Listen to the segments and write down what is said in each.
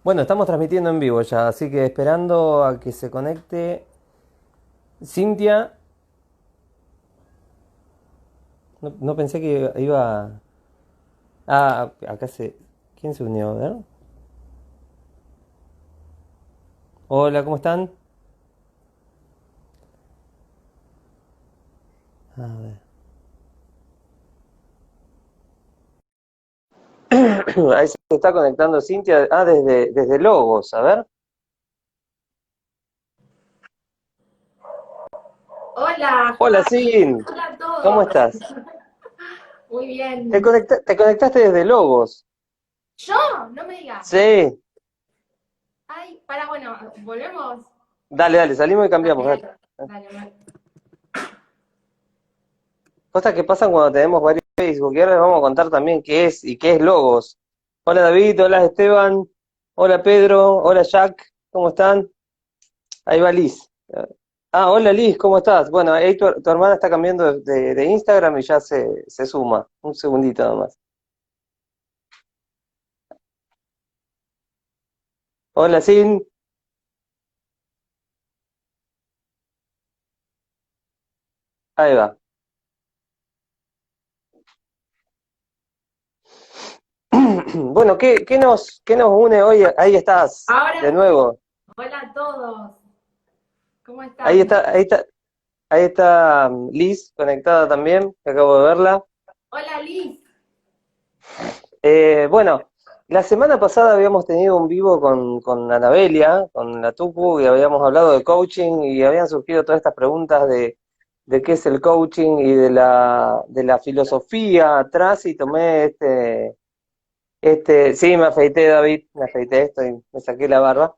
Bueno, estamos transmitiendo en vivo ya, así que esperando a que se conecte Cintia. No pensé que iba. Ah, acá se. ¿Quién se unió? A ver. Hola, ¿cómo están? A ver. Ahí se está conectando Cintia. Ah, desde Logos, a ver. Hola, Hola, Juan. Cin. Hola a ¿Cómo todos. estás? Muy Te, bien. te conectaste desde Logos. ¿Yo? No me digas. Sí. Ay, para, bueno, volvemos. Dale, dale, salimos y cambiamos, Dale, dale. dale. Dale, Cosas que pasan cuando tenemos varios Facebook. Y ahora les vamos a contar también qué es y qué es Logos. Hola David, hola Esteban, hola Pedro, hola Jack, ¿cómo están? Ahí va Liz. Ah, hola Liz, ¿cómo estás? Bueno, ahí tu hermana está cambiando de Instagram y ya se suma. Un segundito nomás. Hola Sin, ahí va. Bueno, qué nos une hoy? Ahí estás, de ahora sí. nuevo. Hola a todos. ¿Cómo Ahí están? está, ahí está, ahí está Liz conectada también, que acabo de verla. Hola, Liz. Bueno, la semana pasada habíamos tenido un vivo con Anabelia, con la Tupu, y habíamos hablado de coaching y habían surgido todas estas preguntas de qué es el coaching y de la filosofía atrás y tomé sí, me afeité David, me afeité esto y me saqué la barba.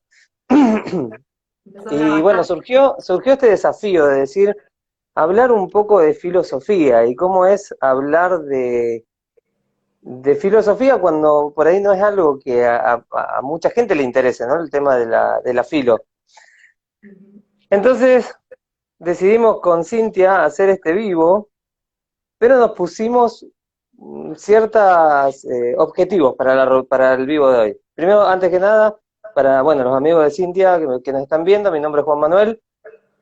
Empezó a Y bueno, trabajar. surgió este desafío de decir, hablar un poco de filosofía y cómo es hablar de filosofía cuando por ahí no es algo que a mucha gente le interese, ¿no? El tema de la filo. Ujú. Entonces decidimos con Cintia hacer este vivo, pero nos pusimos ciertos objetivos para, para el vivo de hoy. Primero, antes que nada, para bueno, los amigos de Cintia que nos están viendo, mi nombre es Juan Manuel.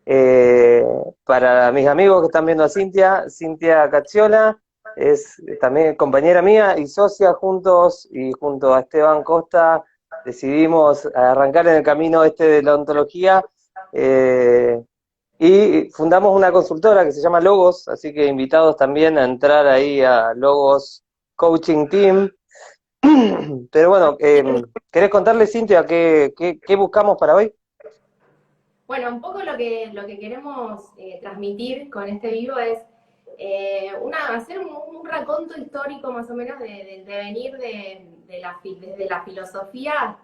Eh, para mis amigos que están viendo a Cintia, Cintia Cacciola es también compañera mía y socia juntos y junto a Esteban Costa decidimos arrancar en el camino este de la ontología y fundamos una consultora que se llama Logos, así que invitados también a entrar ahí a Logos Coaching Team. Pero bueno, ¿querés contarle, Cintia, qué buscamos para hoy? Bueno, un poco lo que queremos transmitir con este vivo es hacer un raconto histórico más o menos del devenir desde la filosofía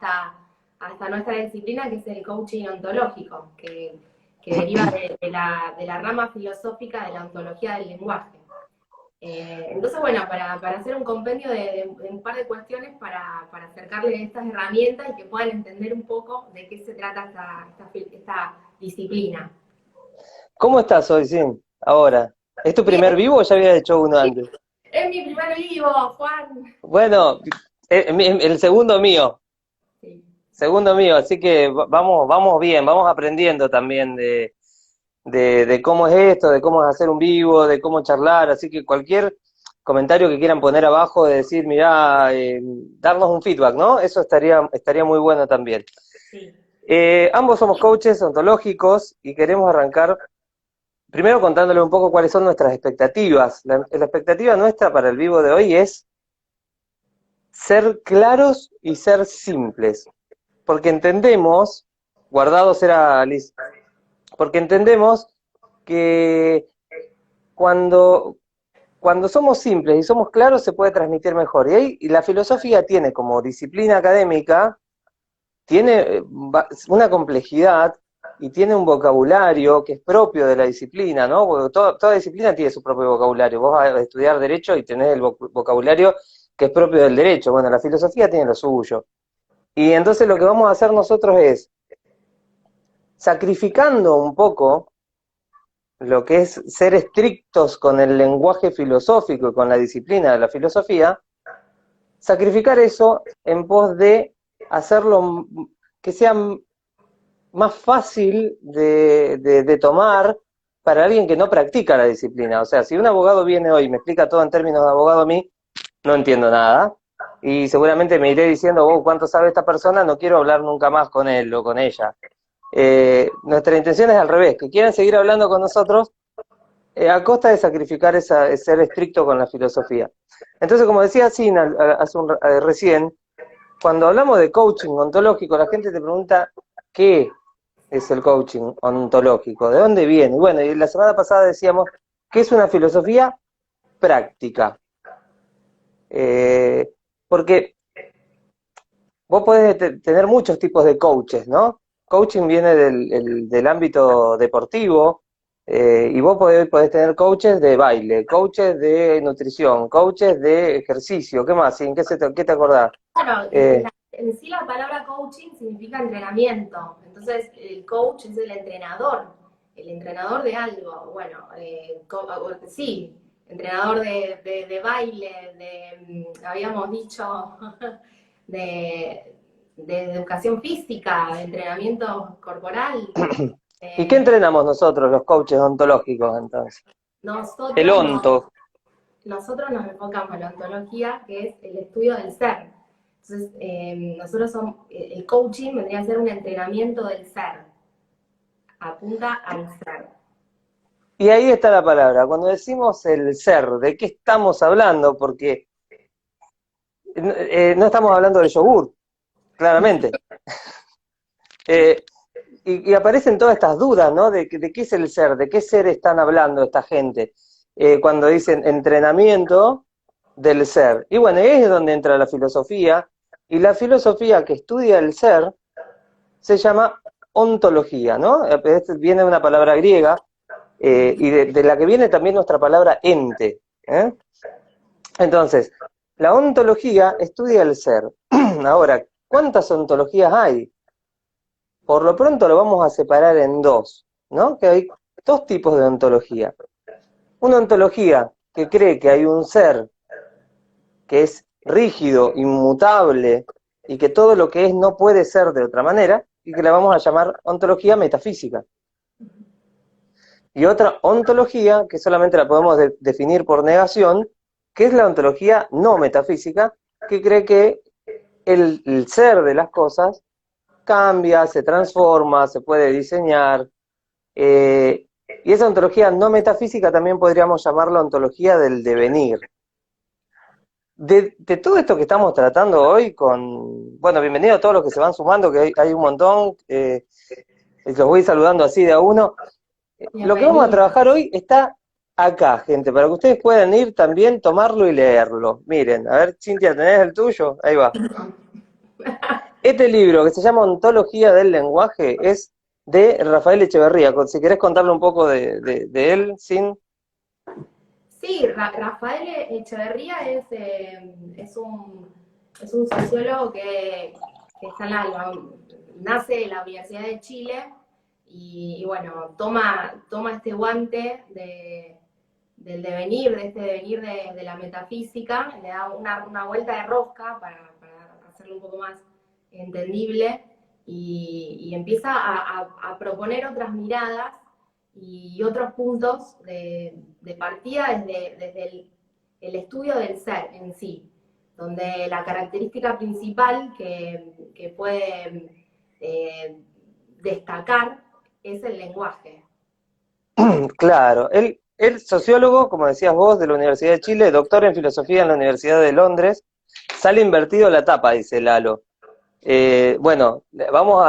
hasta nuestra disciplina, que es el coaching ontológico, que deriva de la rama filosófica de la ontología del lenguaje. Entonces, bueno, para hacer un compendio de un par de cuestiones para acercarle estas herramientas y que puedan entender un poco de qué se trata esta disciplina. ¿Cómo estás hoy, Sin? Ahora, ¿es tu Bien, primer vivo o ya habías hecho uno antes? es mi primer vivo, Juan. Bueno, el Sí. segundo mío, así que vamos bien, vamos aprendiendo también de cómo es esto, de cómo es hacer un vivo, de cómo charlar, así que cualquier comentario que quieran poner abajo, de decir, mirá, darnos un feedback, ¿no? Eso estaría muy bueno también. Sí. Ambos somos coaches ontológicos y queremos arrancar primero contándole un poco cuáles son nuestras expectativas. La expectativa nuestra para el vivo de hoy es ser claros y ser simples, porque entendemos, guardados era Liz, porque entendemos que cuando, cuando somos simples y somos claros se puede transmitir mejor. Y la filosofía tiene como disciplina académica, tiene una complejidad y tiene un vocabulario que es propio de la disciplina, ¿no? Porque toda disciplina tiene su propio vocabulario. Vos vas a estudiar derecho y tenés el vocabulario que es propio del derecho. Bueno, la filosofía tiene lo suyo. Y entonces lo que vamos a hacer nosotros es, sacrificando un poco lo que es ser estrictos con el lenguaje filosófico y con la disciplina de la filosofía, sacrificar eso en pos de hacerlo que sea más fácil de tomar para alguien que no practica la disciplina. O sea, si un abogado viene hoy y me explica todo en términos de abogado a mí, no entiendo nada. Y seguramente me iré diciendo, oh, ¿cuánto sabe esta persona? No quiero hablar nunca más con él o con ella. Nuestra intención es al revés, que quieran seguir hablando con nosotros a costa de sacrificar ser estricto con la filosofía. Entonces, como decía Sin recién, cuando hablamos de coaching ontológico, la gente te pregunta qué es el coaching ontológico, de dónde viene. Y bueno, y la semana pasada decíamos que es una filosofía práctica. Porque vos podés tener muchos tipos de coaches, ¿no? Coaching viene del ámbito deportivo, y vos podés tener coaches de baile, coaches de nutrición, coaches de ejercicio, ¿qué más? ¿Qué te acordás? Claro, en sí la palabra coaching significa entrenamiento. Entonces, el coach es el entrenador de algo. Bueno, sí, entrenador de baile, habíamos dicho, de, de educación física, de entrenamiento corporal. ¿Y qué entrenamos nosotros, los coaches ontológicos, entonces? El Nosotros nos, onto. nosotros nos enfocamos en la ontología, que es el estudio del ser. Entonces, nosotros somos, el coaching vendría a ser un entrenamiento del ser, apunta al ser. Y ahí está la palabra. Cuando decimos el ser, ¿de qué estamos hablando? Porque no estamos hablando de yogur, claramente. Y aparecen todas estas dudas, ¿no? De qué es el ser, de qué ser están hablando esta gente. Cuando dicen entrenamiento del ser. Y bueno, ahí es donde entra la filosofía. Y la filosofía que estudia el ser se llama ontología, ¿no? Viene de una palabra griega, y de la que viene también nuestra palabra ente. Entonces, la ontología estudia el ser. Ahora, ¿cuántas ontologías hay? Por lo pronto lo vamos a separar en dos, ¿no? Que hay dos tipos de ontología. Una ontología que cree que hay un ser que es rígido, inmutable, y que todo lo que es no puede ser de otra manera, y que la vamos a llamar ontología metafísica. Y otra ontología, que solamente la podemos definir por negación, que es la ontología no metafísica, que cree que el ser de las cosas cambia, se transforma, se puede diseñar, y esa ontología no metafísica también podríamos llamarla ontología del devenir. De todo esto que estamos tratando hoy bueno, bienvenido a todos los que se van sumando, que hay un montón, los voy saludando así de a uno. Lo que vamos a trabajar hoy está acá, gente, para que ustedes puedan ir también, tomarlo y leerlo. Miren, a ver, Cintia, ¿tenés el tuyo? Ahí va. Este libro, que se llama Ontología del lenguaje, es de Rafael Echeverría. Si querés contarle un poco de él, Sin. Sí, Rafael Echeverría es un sociólogo que está nace en la Universidad de Chile y bueno, toma este guante del devenir, de este devenir de la metafísica, le da una vuelta de rosca para hacerlo un poco más entendible y empieza a proponer otras miradas y otros puntos de partida desde el estudio del ser en sí, donde la característica principal que puede destacar es el lenguaje. Claro, él sociólogo, como decías vos, de la Universidad de Chile, doctor en filosofía en la Universidad de Londres, sale invertido la tapa, dice Lalo. Bueno, vamos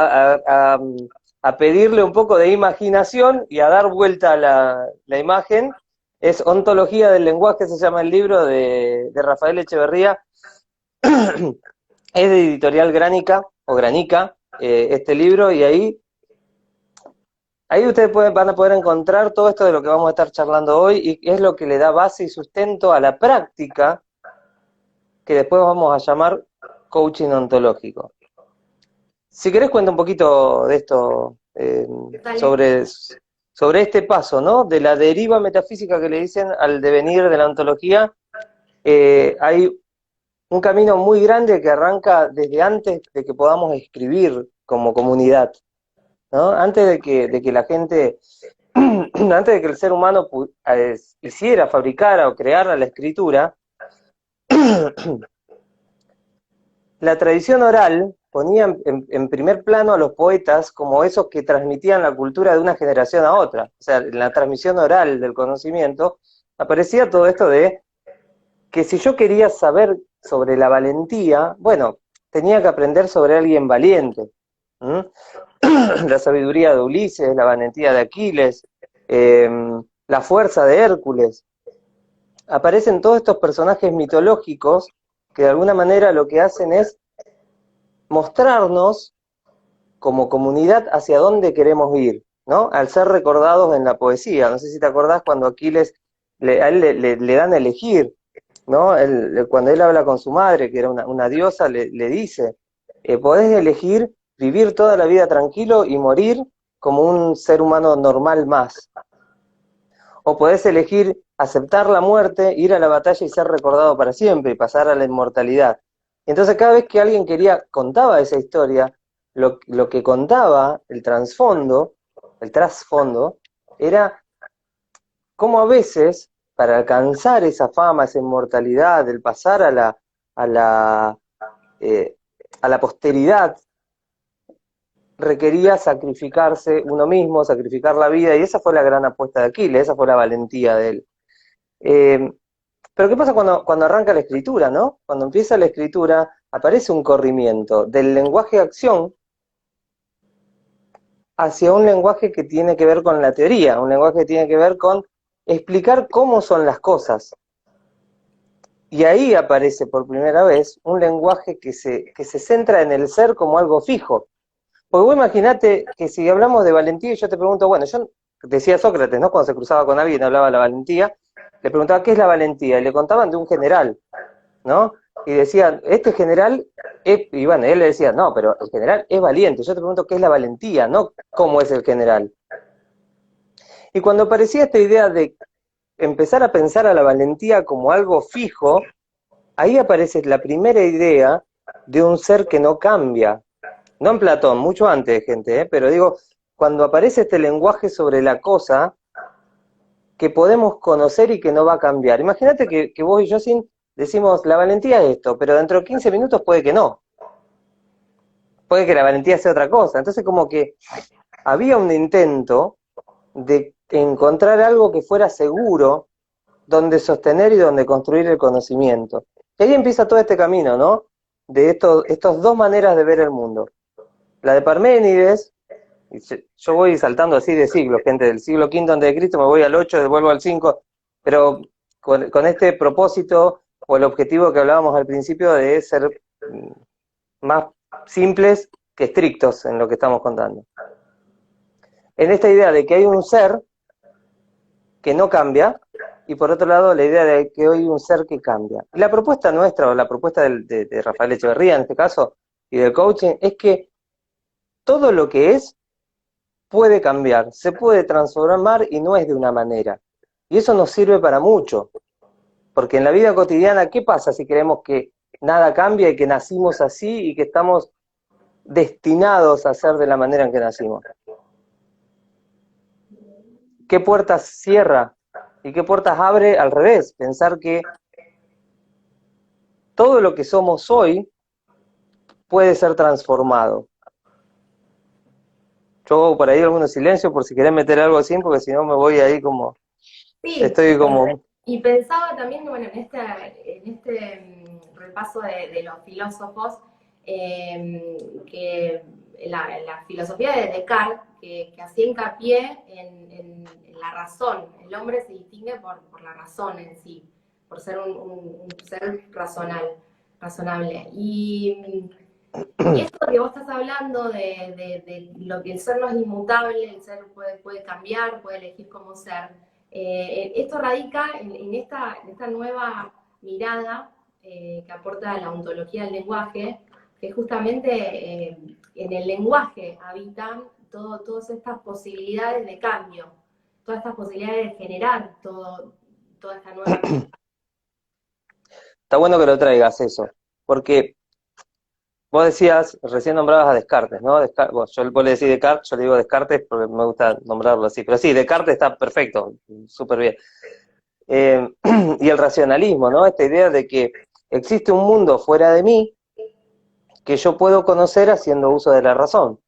a pedirle un poco de imaginación y a dar vuelta a la imagen. Es Ontología del lenguaje, se llama el libro de Rafael Echeverría. Es de editorial Gránica, o Granica, este libro, y ahí ustedes van a poder encontrar todo esto de lo que vamos a estar charlando hoy, y es lo que le da base y sustento a la práctica que después vamos a llamar coaching ontológico. Si querés cuenta un poquito de esto, sobre este paso, ¿no? De la deriva metafísica que le dicen al devenir de la ontología. Hay un camino muy grande que arranca desde antes de que podamos escribir como comunidad, ¿no? Antes de que la gente, antes de que el ser humano hiciera, fabricara o creara la escritura, la tradición oral ponía en primer plano a los poetas como esos que transmitían la cultura de una generación a otra. O sea, en la transmisión oral del conocimiento aparecía todo esto de que si yo quería saber sobre la valentía, bueno, tenía que aprender sobre alguien valiente. ¿Mm? La sabiduría de Ulises, la valentía de Aquiles, eh, la fuerza de Hércules. Aparecen todos estos personajes mitológicos que de alguna manera lo que hacen es mostrarnos como comunidad hacia dónde queremos ir, ¿no? Al ser recordados en la poesía. No sé si te acordás cuando Aquiles, a él le dan a elegir, ¿no? Cuando él habla con su madre, que era una diosa, le dice, podés elegir vivir toda la vida tranquilo y morir como un ser humano normal más. O podés elegir aceptar la muerte, ir a la batalla y ser recordado para siempre y pasar a la inmortalidad. Entonces cada vez que alguien contaba esa historia, lo que contaba, el trasfondo, era cómo a veces, para alcanzar esa fama, esa inmortalidad, el pasar a la, eh, a la posteridad, requería sacrificarse uno mismo, sacrificar la vida, y esa fue la gran apuesta de Aquiles, esa fue la valentía de él. Eh, pero ¿qué pasa cuando arranca la escritura, no? Cuando empieza la escritura, aparece un corrimiento del lenguaje de acción hacia un lenguaje que tiene que ver con la teoría, un lenguaje que tiene que ver con explicar cómo son las cosas. Y ahí aparece por primera vez un lenguaje que se centra en el ser como algo fijo. Porque vos imaginate que si hablamos de valentía y yo te pregunto, bueno, yo decía Sócrates, ¿no? Cuando se cruzaba con alguien y hablaba de la valentía, le preguntaba, ¿qué es la valentía? Y le contaban de un general, ¿no? Y decían, este general, y bueno, él le decía, no, pero el general es valiente. Yo te pregunto, ¿qué es la valentía? No cómo es el general. Y cuando aparecía esta idea de empezar a pensar a la valentía como algo fijo, ahí aparece la primera idea de un ser que no cambia. No en Platón, mucho antes, gente, pero digo, cuando aparece este lenguaje sobre la cosa que podemos conocer y que no va a cambiar. Imagínate que vos y yo decimos, la valentía es esto, pero dentro de 15 minutos puede que no. Puede que la valentía sea otra cosa. Entonces como que había un intento de encontrar algo que fuera seguro, donde sostener y donde construir el conocimiento. Y ahí empieza todo este camino, ¿no? De estos dos maneras de ver el mundo. La de Parménides, yo voy saltando así de siglos, gente, del siglo V antes de Cristo me voy al 8, vuelvo al 5, pero con este propósito o el objetivo que hablábamos al principio de ser más simples que estrictos en lo que estamos contando. En esta idea de que hay un ser que no cambia, y por otro lado la idea de que hay un ser que cambia. Y la propuesta nuestra, o la propuesta de Rafael Echeverría en este caso, y del coaching, es que todo lo que es puede cambiar, se puede transformar y no es de una manera. Y eso nos sirve para mucho, porque en la vida cotidiana, ¿qué pasa si creemos que nada cambia y que nacimos así y que estamos destinados a ser de la manera en que nacimos? ¿Qué puertas cierra y qué puertas abre al revés? Pensar que todo lo que somos hoy puede ser transformado. Yo hago por ahí algunos silencios por si querés meter algo así, porque si no me voy ahí como, Sí, estoy como... y pensaba también, bueno, en este repaso de los filósofos, que la filosofía de Descartes, que hacía hincapié en la razón. El hombre se distingue por la razón en sí, por ser un ser razonable. Y esto que vos estás hablando de lo que el ser no es inmutable, el ser puede cambiar, puede elegir cómo ser, esto radica en esta nueva mirada que aporta la ontología del lenguaje, que justamente en el lenguaje habitan todas estas posibilidades de cambio, todas estas posibilidades de generar toda esta nueva vida. Está bueno que lo traigas eso, porque vos decías, recién nombrabas a Descartes, ¿no? Vos le decís Descartes, yo le digo Descartes porque me gusta nombrarlo así, pero sí, Descartes está perfecto, súper bien. Y el racionalismo, ¿no? Esta idea de que existe un mundo fuera de mí que yo puedo conocer haciendo uso de la razón.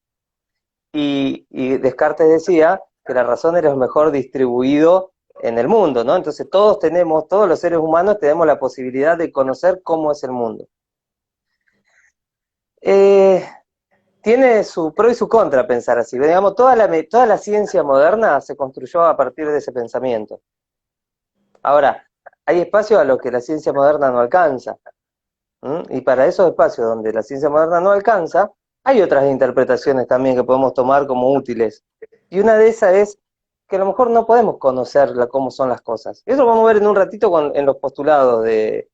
Y Descartes decía que la razón era lo mejor distribuido en el mundo, ¿no? Entonces todos los seres humanos tenemos la posibilidad de conocer cómo es el mundo. Tiene su pro y su contra pensar así. Digamos, toda la ciencia moderna se construyó a partir de ese pensamiento. Ahora, hay espacios a los que la ciencia moderna no alcanza. Y para esos espacios donde la ciencia moderna no alcanza, hay otras interpretaciones también que podemos tomar como útiles. Y una de esas es que a lo mejor no podemos conocer cómo son las cosas. Eso lo vamos a ver en un ratito en los postulados de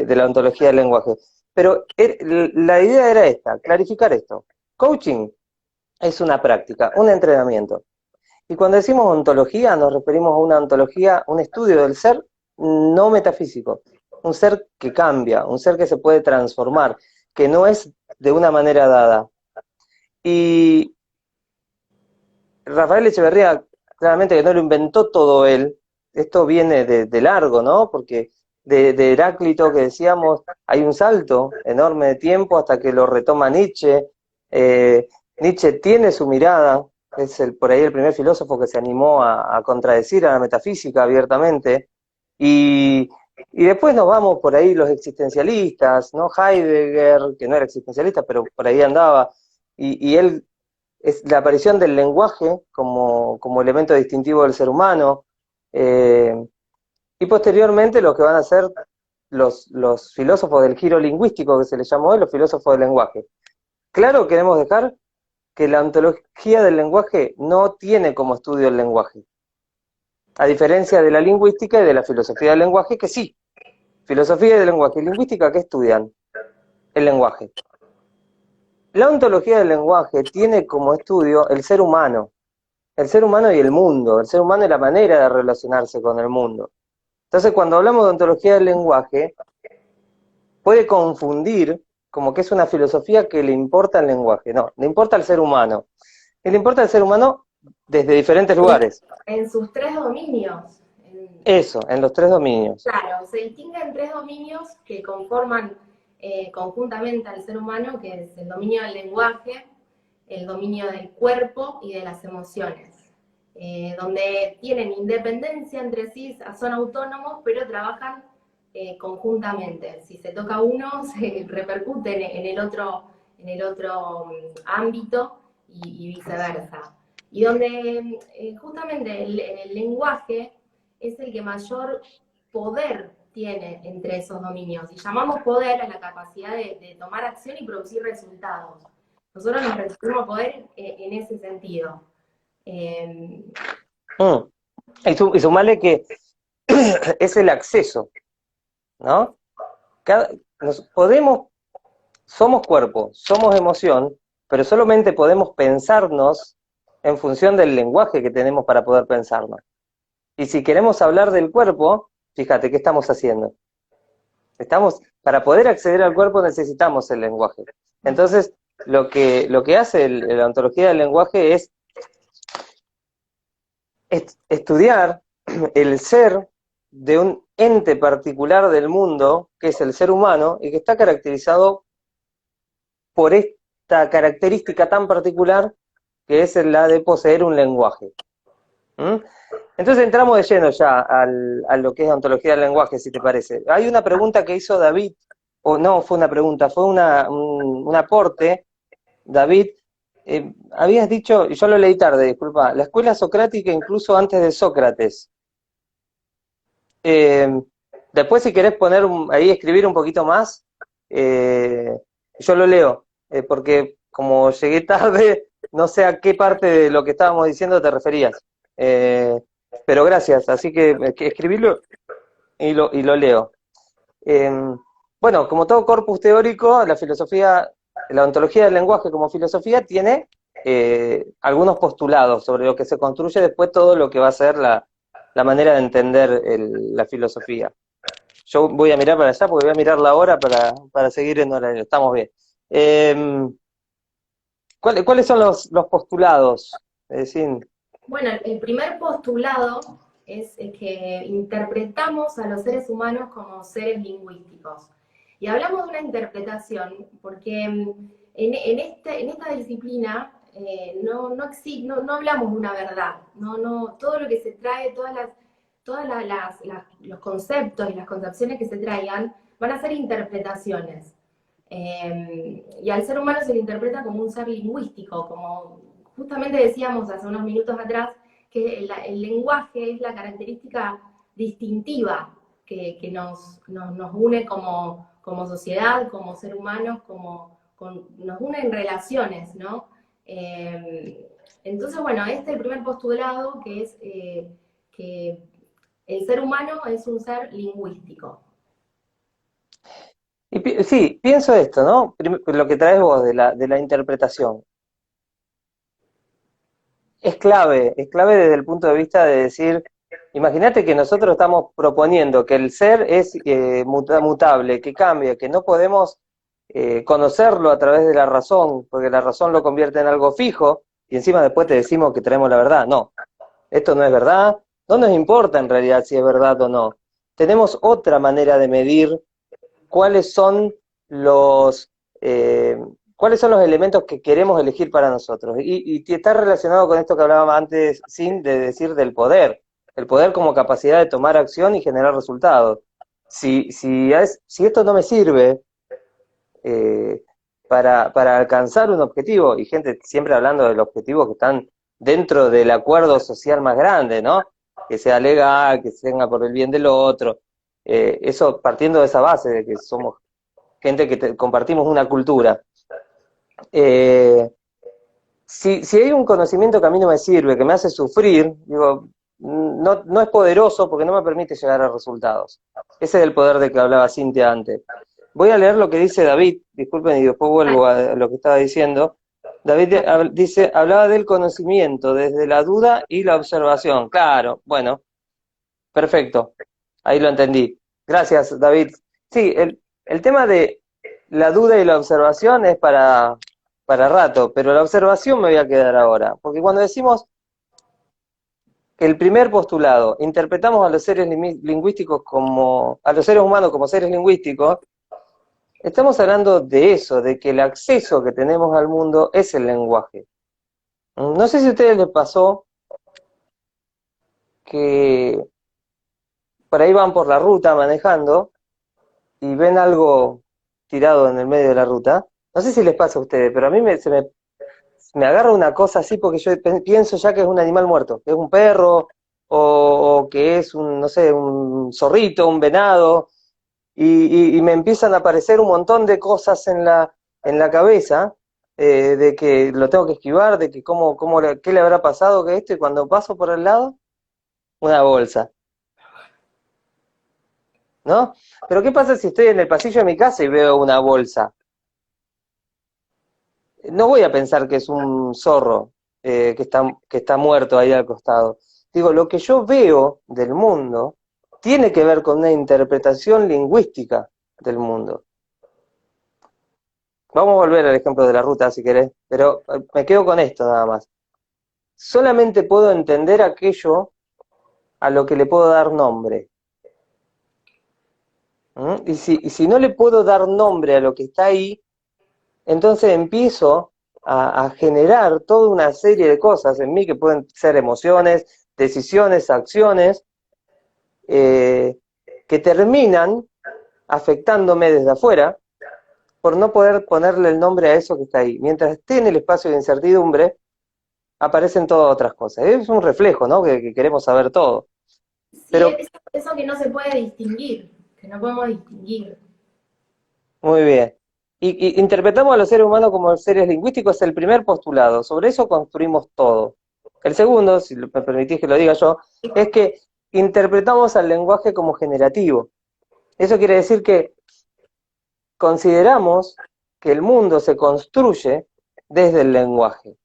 la ontología del lenguaje. Pero la idea era esta, clarificar esto. Coaching es una práctica, un entrenamiento. Y cuando decimos ontología, nos referimos a una ontología, un estudio del ser no metafísico. Un ser que cambia, un ser que se puede transformar, que no es de una manera dada. Y Rafael Echeverría, claramente que no lo inventó todo él, esto viene de largo, ¿no? Porque de Heráclito, que decíamos, hay un salto enorme de tiempo hasta que lo retoma Nietzsche. Nietzsche tiene su mirada, es por ahí el primer filósofo que se animó a contradecir a la metafísica abiertamente, y después nos vamos por ahí los existencialistas, ¿no? Heidegger, que no era existencialista, pero por ahí andaba, y él es la aparición del lenguaje como elemento distintivo del ser humano, y posteriormente lo que van a ser los filósofos del giro lingüístico, que se les llamó hoy, los filósofos del lenguaje. Claro, queremos dejar que la ontología del lenguaje no tiene como estudio el lenguaje, a diferencia de la lingüística y de la filosofía del lenguaje, que sí. Filosofía del lenguaje y lingüística, ¿qué estudian? El lenguaje. La ontología del lenguaje tiene como estudio el ser humano y el mundo, el ser humano y la manera de relacionarse con el mundo. Entonces, cuando hablamos de ontología del lenguaje, puede confundir como que es una filosofía que le importa el lenguaje. No, le importa al ser humano. Y le importa al ser humano desde diferentes lugares. En sus tres dominios. Eso, en los tres dominios. Claro, se distinguen tres dominios que conforman conjuntamente al ser humano, que es el dominio del lenguaje, el dominio del cuerpo y de las emociones, donde tienen independencia entre sí, son autónomos, pero trabajan conjuntamente. Si se toca uno, se repercute en el otro ámbito y viceversa. Y donde justamente el lenguaje es el que mayor poder tiene entre esos dominios. Y llamamos poder a la capacidad de tomar acción y producir resultados. Nosotros nos referimos a poder en ese sentido. Y sumarle que es el acceso, ¿no? Somos cuerpo, somos emoción, pero solamente podemos pensarnos en función del lenguaje que tenemos para poder pensarnos. Y si queremos hablar del cuerpo, fíjate, ¿qué estamos haciendo? Para poder acceder al cuerpo necesitamos el lenguaje. Entonces, lo que hace la ontología del lenguaje es estudiar el ser de un ente particular del mundo, que es el ser humano, y que está caracterizado por esta característica tan particular que es la de poseer un lenguaje. Entonces entramos de lleno ya a lo que es ontología del lenguaje, si te parece. Hay una pregunta que hizo David, o no fue una pregunta, fue un aporte. David, habías dicho, y yo lo leí tarde, disculpa, la escuela socrática incluso antes de Sócrates. Después si querés poner ahí, escribir un poquito más, yo lo leo, porque como llegué tarde, no sé a qué parte de lo que estábamos diciendo te referías. Pero gracias, así que escribirlo y lo leo. Bueno, como todo corpus teórico, la ontología del lenguaje como filosofía tiene algunos postulados sobre lo que se construye después todo lo que va a ser la manera de entender la filosofía. yo voy a mirar para allá porque voy a mirar la hora para seguir en horario. Estamos bien. ¿Cuáles son los postulados? Es decir, Bueno, el primer postulado es que interpretamos a los seres humanos como seres lingüísticos. Y hablamos de una interpretación porque en esta disciplina no hablamos de una verdad. Todo lo que se trae, los conceptos y las concepciones que se traigan van a ser interpretaciones. Y al ser humano se le interpreta como un ser lingüístico, como justamente decíamos hace unos minutos atrás, que el lenguaje es la característica distintiva que nos une como sociedad, como ser humanos, nos une en relaciones, ¿no? Entonces, bueno, este es el primer postulado, que es que el ser humano es un ser lingüístico. sí, pienso esto, ¿no? Lo que traes vos de la interpretación. Es clave desde el punto de vista de decir, imagínate que nosotros estamos proponiendo que el ser es mutable, que cambia, que no podemos conocerlo a través de la razón, porque la razón lo convierte en algo fijo, y encima después te decimos que traemos la verdad. No, esto no es verdad, no nos importa en realidad si es verdad o no. Tenemos otra manera de medir cuáles son los eh, cuáles son los elementos que queremos elegir para nosotros. Y está relacionado con esto que hablábamos antes, sin de decir del poder. El poder como capacidad de tomar acción y generar resultados. Si esto no me sirve eh, para alcanzar un objetivo, y gente siempre hablando del objetivo que están dentro del acuerdo social más grande, ¿no? Que sea legal, que se tenga por el bien del otro. Eso partiendo de esa base de que somos gente que compartimos una cultura. Eh, si hay un conocimiento que a mí no me sirve, que me hace sufrir, digo, no es poderoso porque no me permite llegar a resultados. Ese es el poder del que hablaba Cintia antes. Voy a leer lo que dice David, disculpen y después vuelvo a lo que estaba diciendo. David dice, hablaba del conocimiento desde la duda y la observación. Claro, bueno, perfecto, ahí lo entendí. Gracias, David. Sí, el tema de la duda y la observación es para rato, pero la observación me voy a quedar ahora. Porque cuando decimos que el primer postulado, interpretamos a los seres lingüísticos como, a los seres humanos como seres lingüísticos, estamos hablando de eso, de que el acceso que tenemos al mundo es el lenguaje. No sé si a ustedes les pasó que por ahí van por la ruta manejando y ven algo tirado en el medio de la ruta. No sé si les pasa a ustedes, pero a mí me agarra una cosa así porque yo pienso ya que es un animal muerto, que es un perro o que es un, no sé, un zorrito, un venado, y me empiezan a aparecer un montón de cosas en la cabeza, de que lo tengo que esquivar, de que qué le habrá pasado que esto, y cuando paso por el lado, una bolsa, ¿no? Pero ¿qué pasa si estoy en el pasillo de mi casa y veo una bolsa? No voy a pensar que es un zorro que está muerto ahí al costado. Digo, lo que yo veo del mundo tiene que ver con una interpretación lingüística del mundo. Vamos a volver al ejemplo de la ruta si querés, pero me quedo con esto nada más. Solamente puedo entender aquello a lo que le puedo dar nombre. Y si no le puedo dar nombre a lo que está ahí, entonces empiezo a generar toda una serie de cosas en mí que pueden ser emociones, decisiones, acciones, que terminan afectándome desde afuera por no poder ponerle el nombre a eso que está ahí. Mientras esté en el espacio de incertidumbre, aparecen todas otras cosas. Es un reflejo, ¿no? Que queremos saber todo. Sí, Pero, eso que no se puede distinguir, que no podemos distinguir. muy bien. Y interpretamos a los seres humanos como seres lingüísticos, es el primer postulado. Sobre eso construimos todo. El segundo, si me permitís que lo diga yo, es que interpretamos al lenguaje como generativo. Eso quiere decir que consideramos que el mundo se construye desde el lenguaje.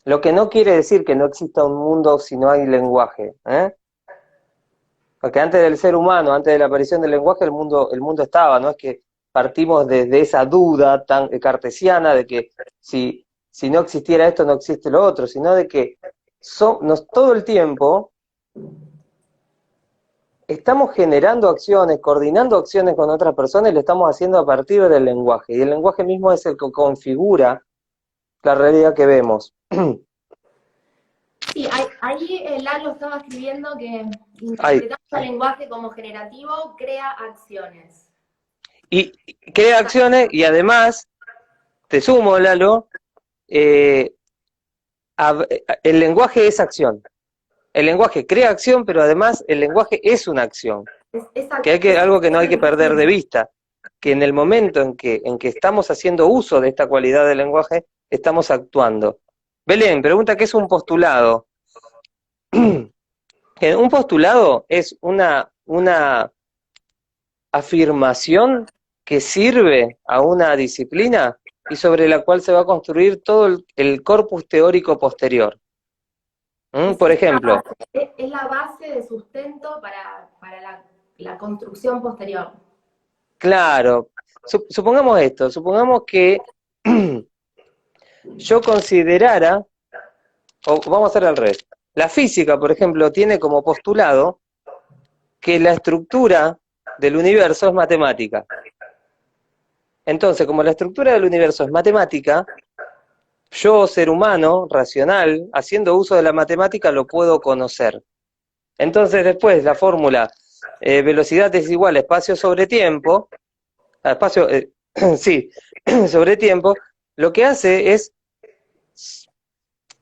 Lo que no quiere decir que no exista un mundo si no hay lenguaje. Porque antes del ser humano, antes de la aparición del lenguaje, el mundo estaba, no es que partimos desde esa duda tan cartesiana de que si no existiera esto, no existe lo otro, sino de que todo el tiempo estamos generando acciones, coordinando acciones con otras personas y lo estamos haciendo a partir del lenguaje. Y el lenguaje mismo es el que configura la realidad que vemos. Sí, ahí Lalo estaba escribiendo que Ay, interpretando el lenguaje como generativo crea acciones. y crea acciones y además, te sumo, Lalo, eh, el lenguaje es acción. El lenguaje crea acción, pero además el lenguaje es una acción. Algo que no hay que perder de vista, que en el momento en que estamos haciendo uso de esta cualidad del lenguaje, estamos actuando. Belén, pregunta qué es un postulado. Un postulado es una afirmación que sirve a una disciplina y sobre la cual se va a construir todo el corpus teórico posterior. Por ejemplo, es la base de sustento para la construcción posterior. claro, supongamos esto, supongamos que yo considerara, o vamos a hacer al revés, la física, por ejemplo, tiene como postulado que la estructura del universo es matemática. Entonces, como la estructura del universo es matemática, yo, ser humano, racional, haciendo uso de la matemática, lo puedo conocer. Entonces, después, la fórmula velocidad es igual a espacio sobre tiempo, espacio, sí, sobre tiempo, lo que hace es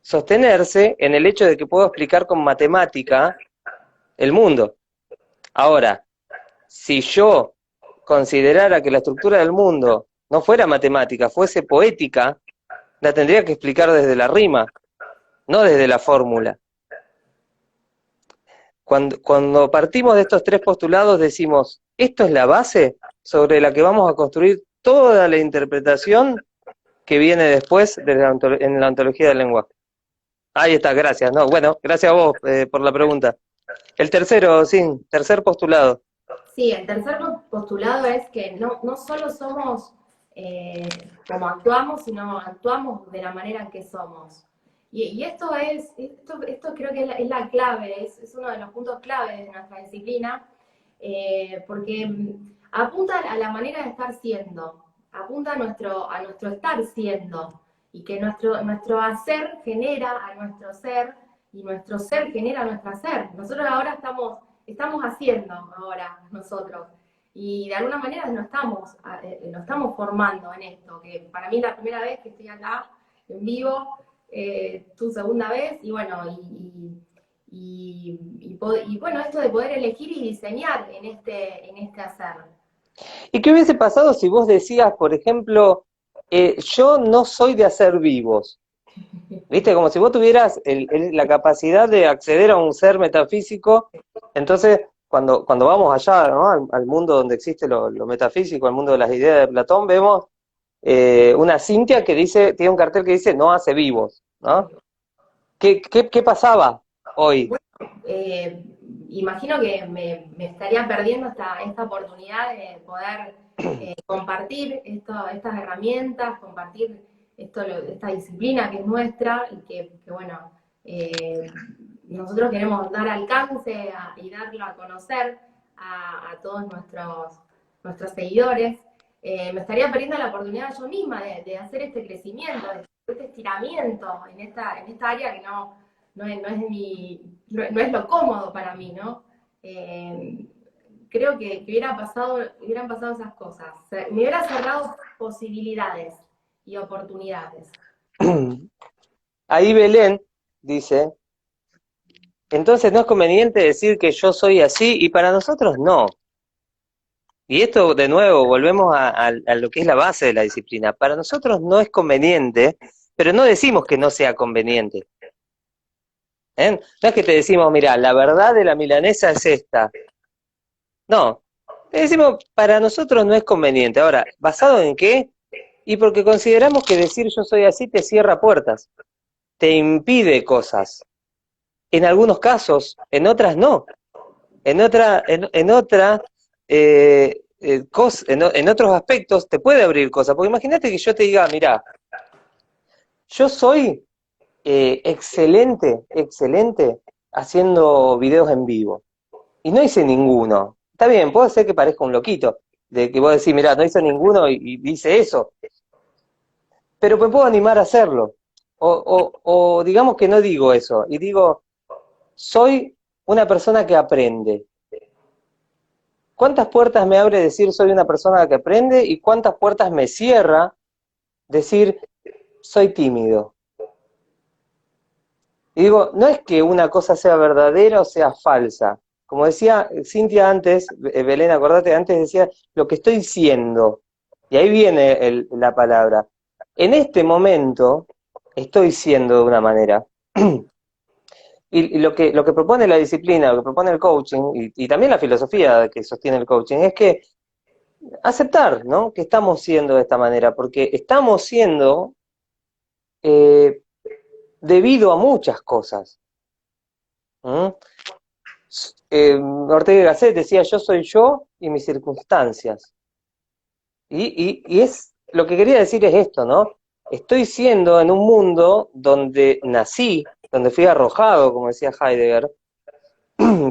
sostenerse en el hecho de que puedo explicar con matemática el mundo. Ahora, si yo considerara que la estructura del mundo no fuera matemática, fuese poética, la tendría que explicar desde la rima, no desde la fórmula. Cuando partimos de estos tres postulados decimos, esto es la base sobre la que vamos a construir toda la interpretación que viene después en la ontología del lenguaje. Ahí está, gracias. No, bueno, gracias a vos por la pregunta. El tercero, sí, tercer postulado. Sí, el tercer postulado es que no solo somos como actuamos, sino actuamos de la manera en que somos. Y esto creo que es la clave, es uno de los puntos clave de nuestra disciplina, porque apunta a la manera de estar siendo, apunta a nuestro estar siendo, y que nuestro hacer genera a nuestro ser, y nuestro ser genera a nuestro hacer. Nosotros ahora estamos haciendo ahora nosotros. Y de alguna manera nos estamos formando en esto, que para mí es la primera vez que estoy acá en vivo, tu segunda vez, y bueno, bueno, esto de poder elegir y diseñar en este hacer. ¿Y qué hubiese pasado si vos decías, por ejemplo, yo no soy de hacer vivos? ¿Viste? Como si vos tuvieras la capacidad de acceder a un ser metafísico. Entonces, cuando vamos allá, ¿no? Al mundo donde existe lo metafísico, al mundo de las ideas de Platón, vemos una Cintia que tiene un cartel que dice no hace vivos, ¿no? ¿Qué pasaba hoy? Imagino que me estaría perdiendo esta oportunidad de poder compartir estas herramientas, compartir esta disciplina que es nuestra y que bueno, nosotros queremos dar alcance y darlo a conocer a todos nuestros seguidores. Me estaría perdiendo la oportunidad yo misma de hacer este crecimiento, este estiramiento en esta área que no es lo cómodo para mí, ¿no? Creo que hubieran pasado esas cosas. Me hubiera cerrado posibilidades y oportunidades. Ahí Belén dice, entonces no es conveniente decir que yo soy así, y para nosotros no. Y esto, de nuevo, volvemos a lo que es la base de la disciplina. Para nosotros no es conveniente, pero no decimos que no sea conveniente. No es que te decimos, mira, la verdad de la milanesa es esta. No, te decimos, para nosotros no es conveniente. Ahora, ¿basado en qué? Y porque consideramos que decir yo soy así te cierra puertas, te impide cosas. En algunos casos, en otras no. en otros aspectos te puede abrir cosas. Porque imagínate que yo te diga, mira, yo soy excelente haciendo videos en vivo. Y no hice ninguno. Está bien, puede ser que parezca un loquito, de que vos decís, mirá, no hice ninguno y hice eso. Pero me puedo animar a hacerlo. O digamos que no digo eso, y digo, soy una persona que aprende. ¿Cuántas puertas me abre decir soy una persona que aprende y cuántas puertas me cierra decir soy tímido? Y digo, no es que una cosa sea verdadera o sea falsa. Como decía Cintia antes, Belén, acordate, antes decía lo que estoy siendo. Y ahí viene la palabra. En este momento estoy siendo de una manera. Y lo que propone la disciplina, lo que propone el coaching, y también la filosofía que sostiene el coaching, es que aceptar, ¿no? Que estamos siendo de esta manera, porque estamos siendo eh, debido a muchas cosas. ¿Mm? Ortega y Gasset decía, yo soy yo y mis circunstancias. Y es, lo que quería decir es esto, ¿no? Estoy siendo en un mundo donde nací, donde fui arrojado, como decía Heidegger,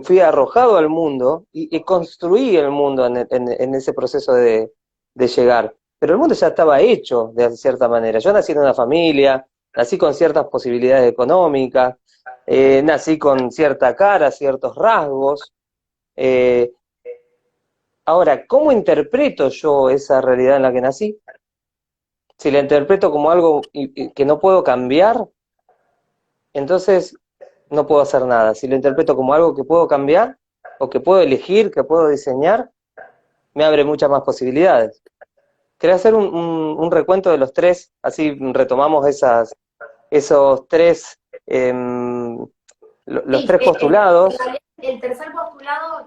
fui arrojado al mundo y construí el mundo en ese proceso de llegar. Pero el mundo ya estaba hecho de cierta manera. Yo nací en una familia, nací con ciertas posibilidades económicas, nací con cierta cara, ciertos rasgos. eh, Ahora, ¿cómo interpreto yo esa realidad en la que nací? Si la interpreto como algo que no puedo cambiar, entonces no puedo hacer nada. Si lo interpreto como algo que puedo cambiar, o que puedo elegir, que puedo diseñar, me abre muchas más posibilidades. Quería hacer un recuento de los tres, así retomamos esos tres, los Sí, tres postulados. el tercer postulado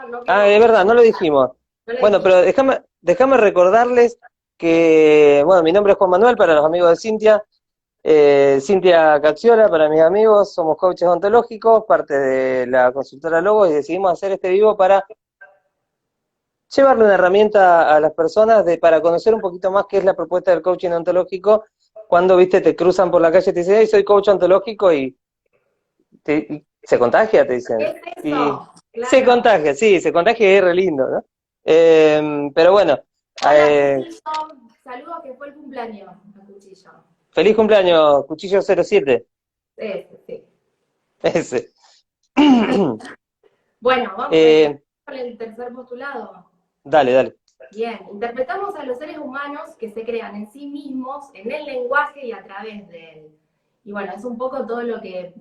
no Ah, quedó. de verdad, no lo dijimos. No lo Bueno, dijimos. pero déjame recordarles que, bueno, mi nombre es Juan Manuel para los amigos de Cintia. Cintia Cacciola, para mis amigos, somos coaches ontológicos, parte de la consultora Logos, y decidimos hacer este vivo para llevarle una herramienta a las personas para conocer un poquito más qué es la propuesta del coaching ontológico. Cuando, viste, te cruzan por la calle y te dicen, hey, soy coach ontológico, y se contagia, te dicen. ¿Qué es Y eso? se Claro. contagia, sí, se contagia y es re lindo, ¿no? Pero bueno, Hola, eh, Cuchillo. Saludos que fue el cumpleaños a Cuchillo. feliz cumpleaños, Cuchillo 07. Sí. Ese. Bueno, empezamos Eh, con el tercer postulado. dale. Bien, interpretamos a los seres humanos que se crean en sí mismos, en el lenguaje y a través de él. Y bueno, es un poco todo de lo que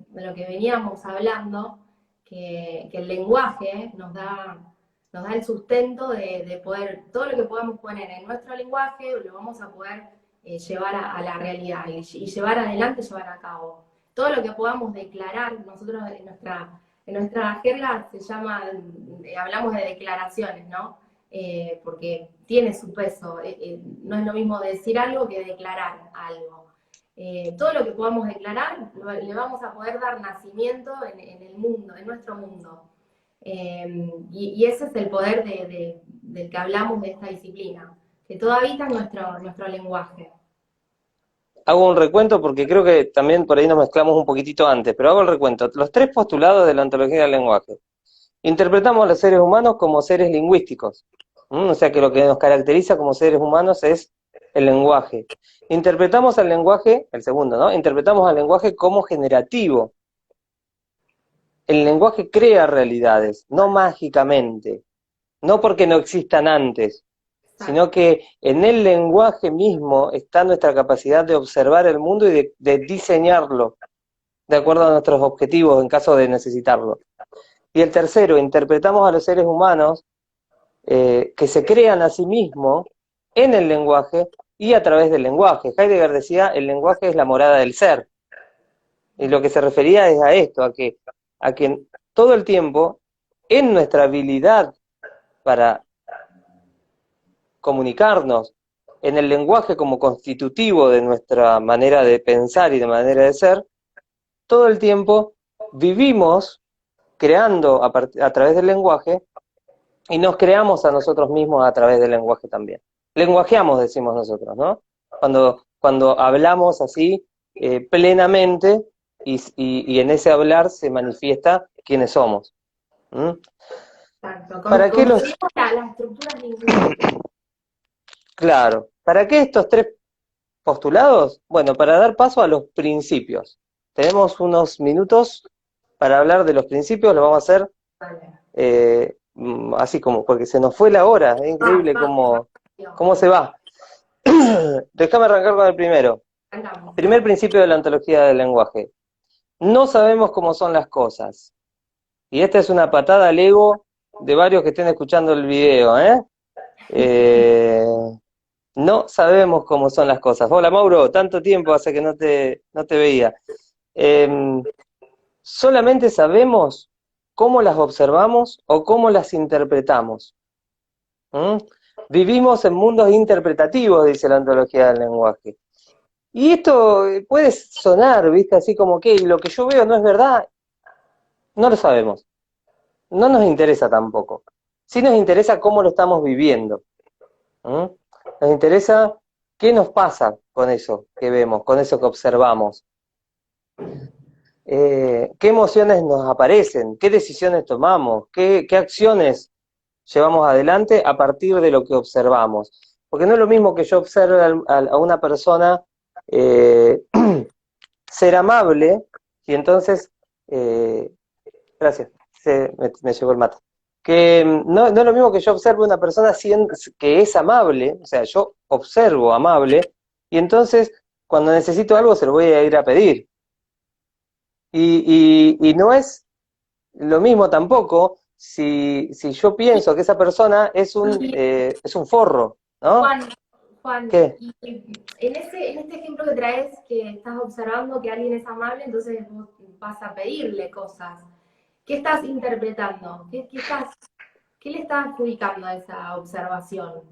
veníamos hablando, que el lenguaje nos da el sustento de poder, todo lo que podamos poner en nuestro lenguaje, lo vamos a poder llevar a la realidad y llevar adelante, llevar a cabo. Todo lo que podamos declarar, nosotros en nuestra jerga se llama, hablamos de declaraciones, ¿no? Porque tiene su peso. No es lo mismo decir algo que declarar algo. Todo lo que podamos declarar le vamos a poder dar nacimiento en el mundo, en nuestro mundo. Y ese es el poder del que hablamos de esta disciplina, que todo habita en nuestro lenguaje. Hago un recuento porque creo que también por ahí nos mezclamos un poquitito antes, pero hago el recuento. Los tres postulados de la ontología del lenguaje. Interpretamos a los seres humanos como seres lingüísticos. O sea que lo que nos caracteriza como seres humanos es el lenguaje. Interpretamos al lenguaje, el segundo, ¿no? Interpretamos al lenguaje como generativo. El lenguaje crea realidades, no mágicamente, no porque no existan antes, Exacto. sino que en el lenguaje mismo está nuestra capacidad de observar el mundo y de diseñarlo de acuerdo a nuestros objetivos en caso de necesitarlo. Y el tercero, interpretamos a los seres humanos que se crean a sí mismos en el lenguaje y a través del lenguaje. Heidegger decía, el lenguaje es la morada del ser. Y lo que se refería es a esto, a que todo el tiempo, en nuestra habilidad para comunicarnos, en el lenguaje como constitutivo de nuestra manera de pensar y de manera de ser, todo el tiempo vivimos creando a través del lenguaje y nos creamos a nosotros mismos a través del lenguaje también. Lenguajeamos, decimos nosotros, ¿no? Cuando hablamos así plenamente y en ese hablar se manifiesta quiénes somos. ¿Mm? Exacto. ¿Para qué los...? Construimos las estructuras lingüísticas. Claro, ¿para qué estos tres postulados? Bueno, para dar paso a los principios. Tenemos unos minutos para hablar de los principios, lo vamos a hacer Vale. así como, porque se nos fue la hora, es increíble cómo se va. Déjame arrancar con el primero. Arrancamos. Primer principio de la ontología del lenguaje. No sabemos cómo son las cosas. Y esta es una patada al ego de varios que estén escuchando el video, ¿eh? No sabemos cómo son las cosas. Hola Mauro, tanto tiempo hace que no te veía. Solamente sabemos cómo las observamos o cómo las interpretamos. ¿Mm? Vivimos en mundos interpretativos, dice la ontología del lenguaje. Y esto puede sonar, ¿viste? Así como que lo que yo veo no es verdad. No lo sabemos. No nos interesa tampoco. Sí nos interesa cómo lo estamos viviendo. ¿Mm? Nos interesa qué nos pasa con eso que vemos, con eso que observamos. ¿Qué emociones nos aparecen? ¿Qué decisiones tomamos? ¿Qué acciones llevamos adelante a partir de lo que observamos? Porque no es lo mismo que yo observe a una persona ser amable y entonces, gracias, me llegó el mate, que no es lo mismo que yo observe a una persona que es amable, o sea, yo observo amable y entonces cuando necesito algo se lo voy a ir a pedir. Y no es lo mismo tampoco si yo pienso que esa persona es un forro, ¿no? Juan, ¿Qué? y en este ejemplo que traes, que estás observando que alguien es amable, entonces vos vas a pedirle cosas. ¿Qué estás interpretando? ¿Qué le estás adjudicando a esa observación?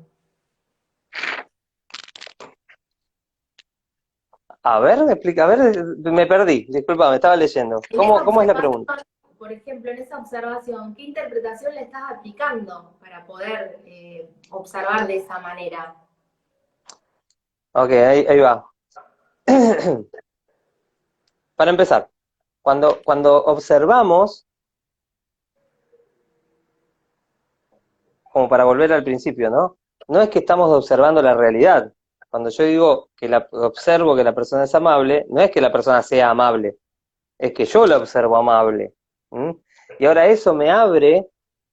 A ver, explica, a ver, me perdí, disculpa, me estaba leyendo. En esa ¿Cómo es la observación, pregunta? por ejemplo, en esa observación, ¿qué interpretación le estás aplicando para poder observar de esa manera? Ok, ahí va. Para empezar, cuando observamos, como para volver al principio, ¿no? No es que estamos observando la realidad. Cuando yo digo que observo que la persona es amable, no es que la persona sea amable, es que yo la observo amable. ¿Mm? Y ahora eso me abre,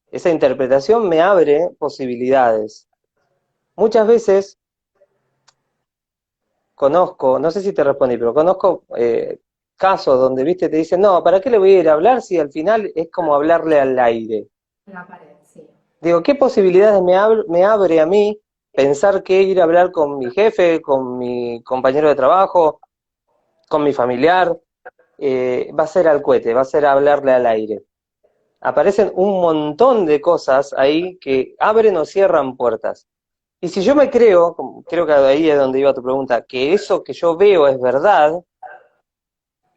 esa interpretación me abre posibilidades. Muchas veces conozco, no sé si te respondí, pero conozco casos donde, viste, te dicen, no, ¿para qué le voy a ir a hablar si al final es como hablarle al aire? En la pared, sí. Digo, ¿qué posibilidades me abre a mí pensar que ir a hablar con mi jefe, con mi compañero de trabajo, con mi familiar, va a ser al cohete, va a ser hablarle al aire? Aparecen un montón de cosas ahí que abren o cierran puertas. Y si yo me creo que ahí es donde iba tu pregunta, que eso que yo veo es verdad,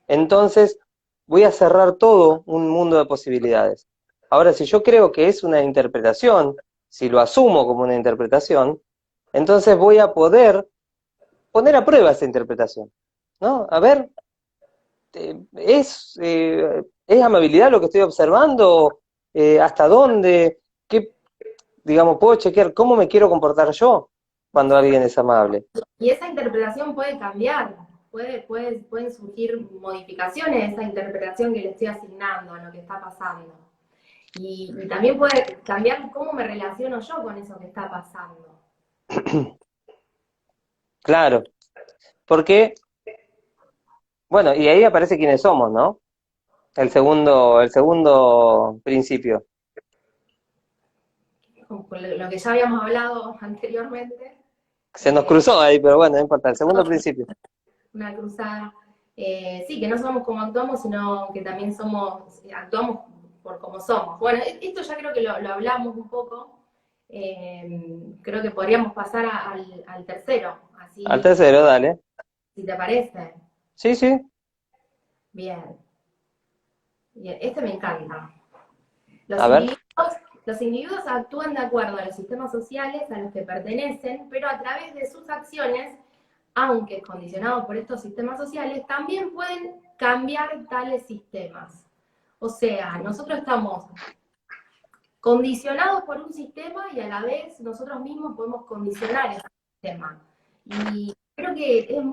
entonces voy a cerrar todo un mundo de posibilidades. Ahora, si yo creo que es una interpretación, si lo asumo como una interpretación, entonces voy a poder poner a prueba esa interpretación, ¿no? A ver, ¿es amabilidad lo que estoy observando? ¿Hasta dónde? ¿Qué, digamos, puedo chequear cómo me quiero comportar yo cuando alguien es amable? Y esa interpretación puede cambiar, pueden surgir modificaciones de esa interpretación que le estoy asignando a lo que está pasando. Y también puede cambiar cómo me relaciono yo con eso que está pasando. Claro, porque, bueno, y ahí aparece quiénes somos, ¿no? El segundo principio. Con lo que ya habíamos hablado anteriormente, Se nos cruzó ahí, pero bueno, no importa. El segundo principio. una cruzada. Sí, que no somos como actuamos, sino que también actuamos por como somos. Bueno, esto ya creo que lo hablamos un poco. Creo que podríamos pasar al tercero, Al así, tercero, dale. si te parece. Sí, sí. Bien. Bien, este me encanta. Los A ver. individuos, los individuos actúan de acuerdo a los sistemas sociales a los que pertenecen, pero a través de sus acciones, aunque condicionados por estos sistemas sociales, también pueden cambiar tales sistemas. O sea, nosotros estamos condicionados por un sistema y a la vez nosotros mismos podemos condicionar ese sistema. Y creo que es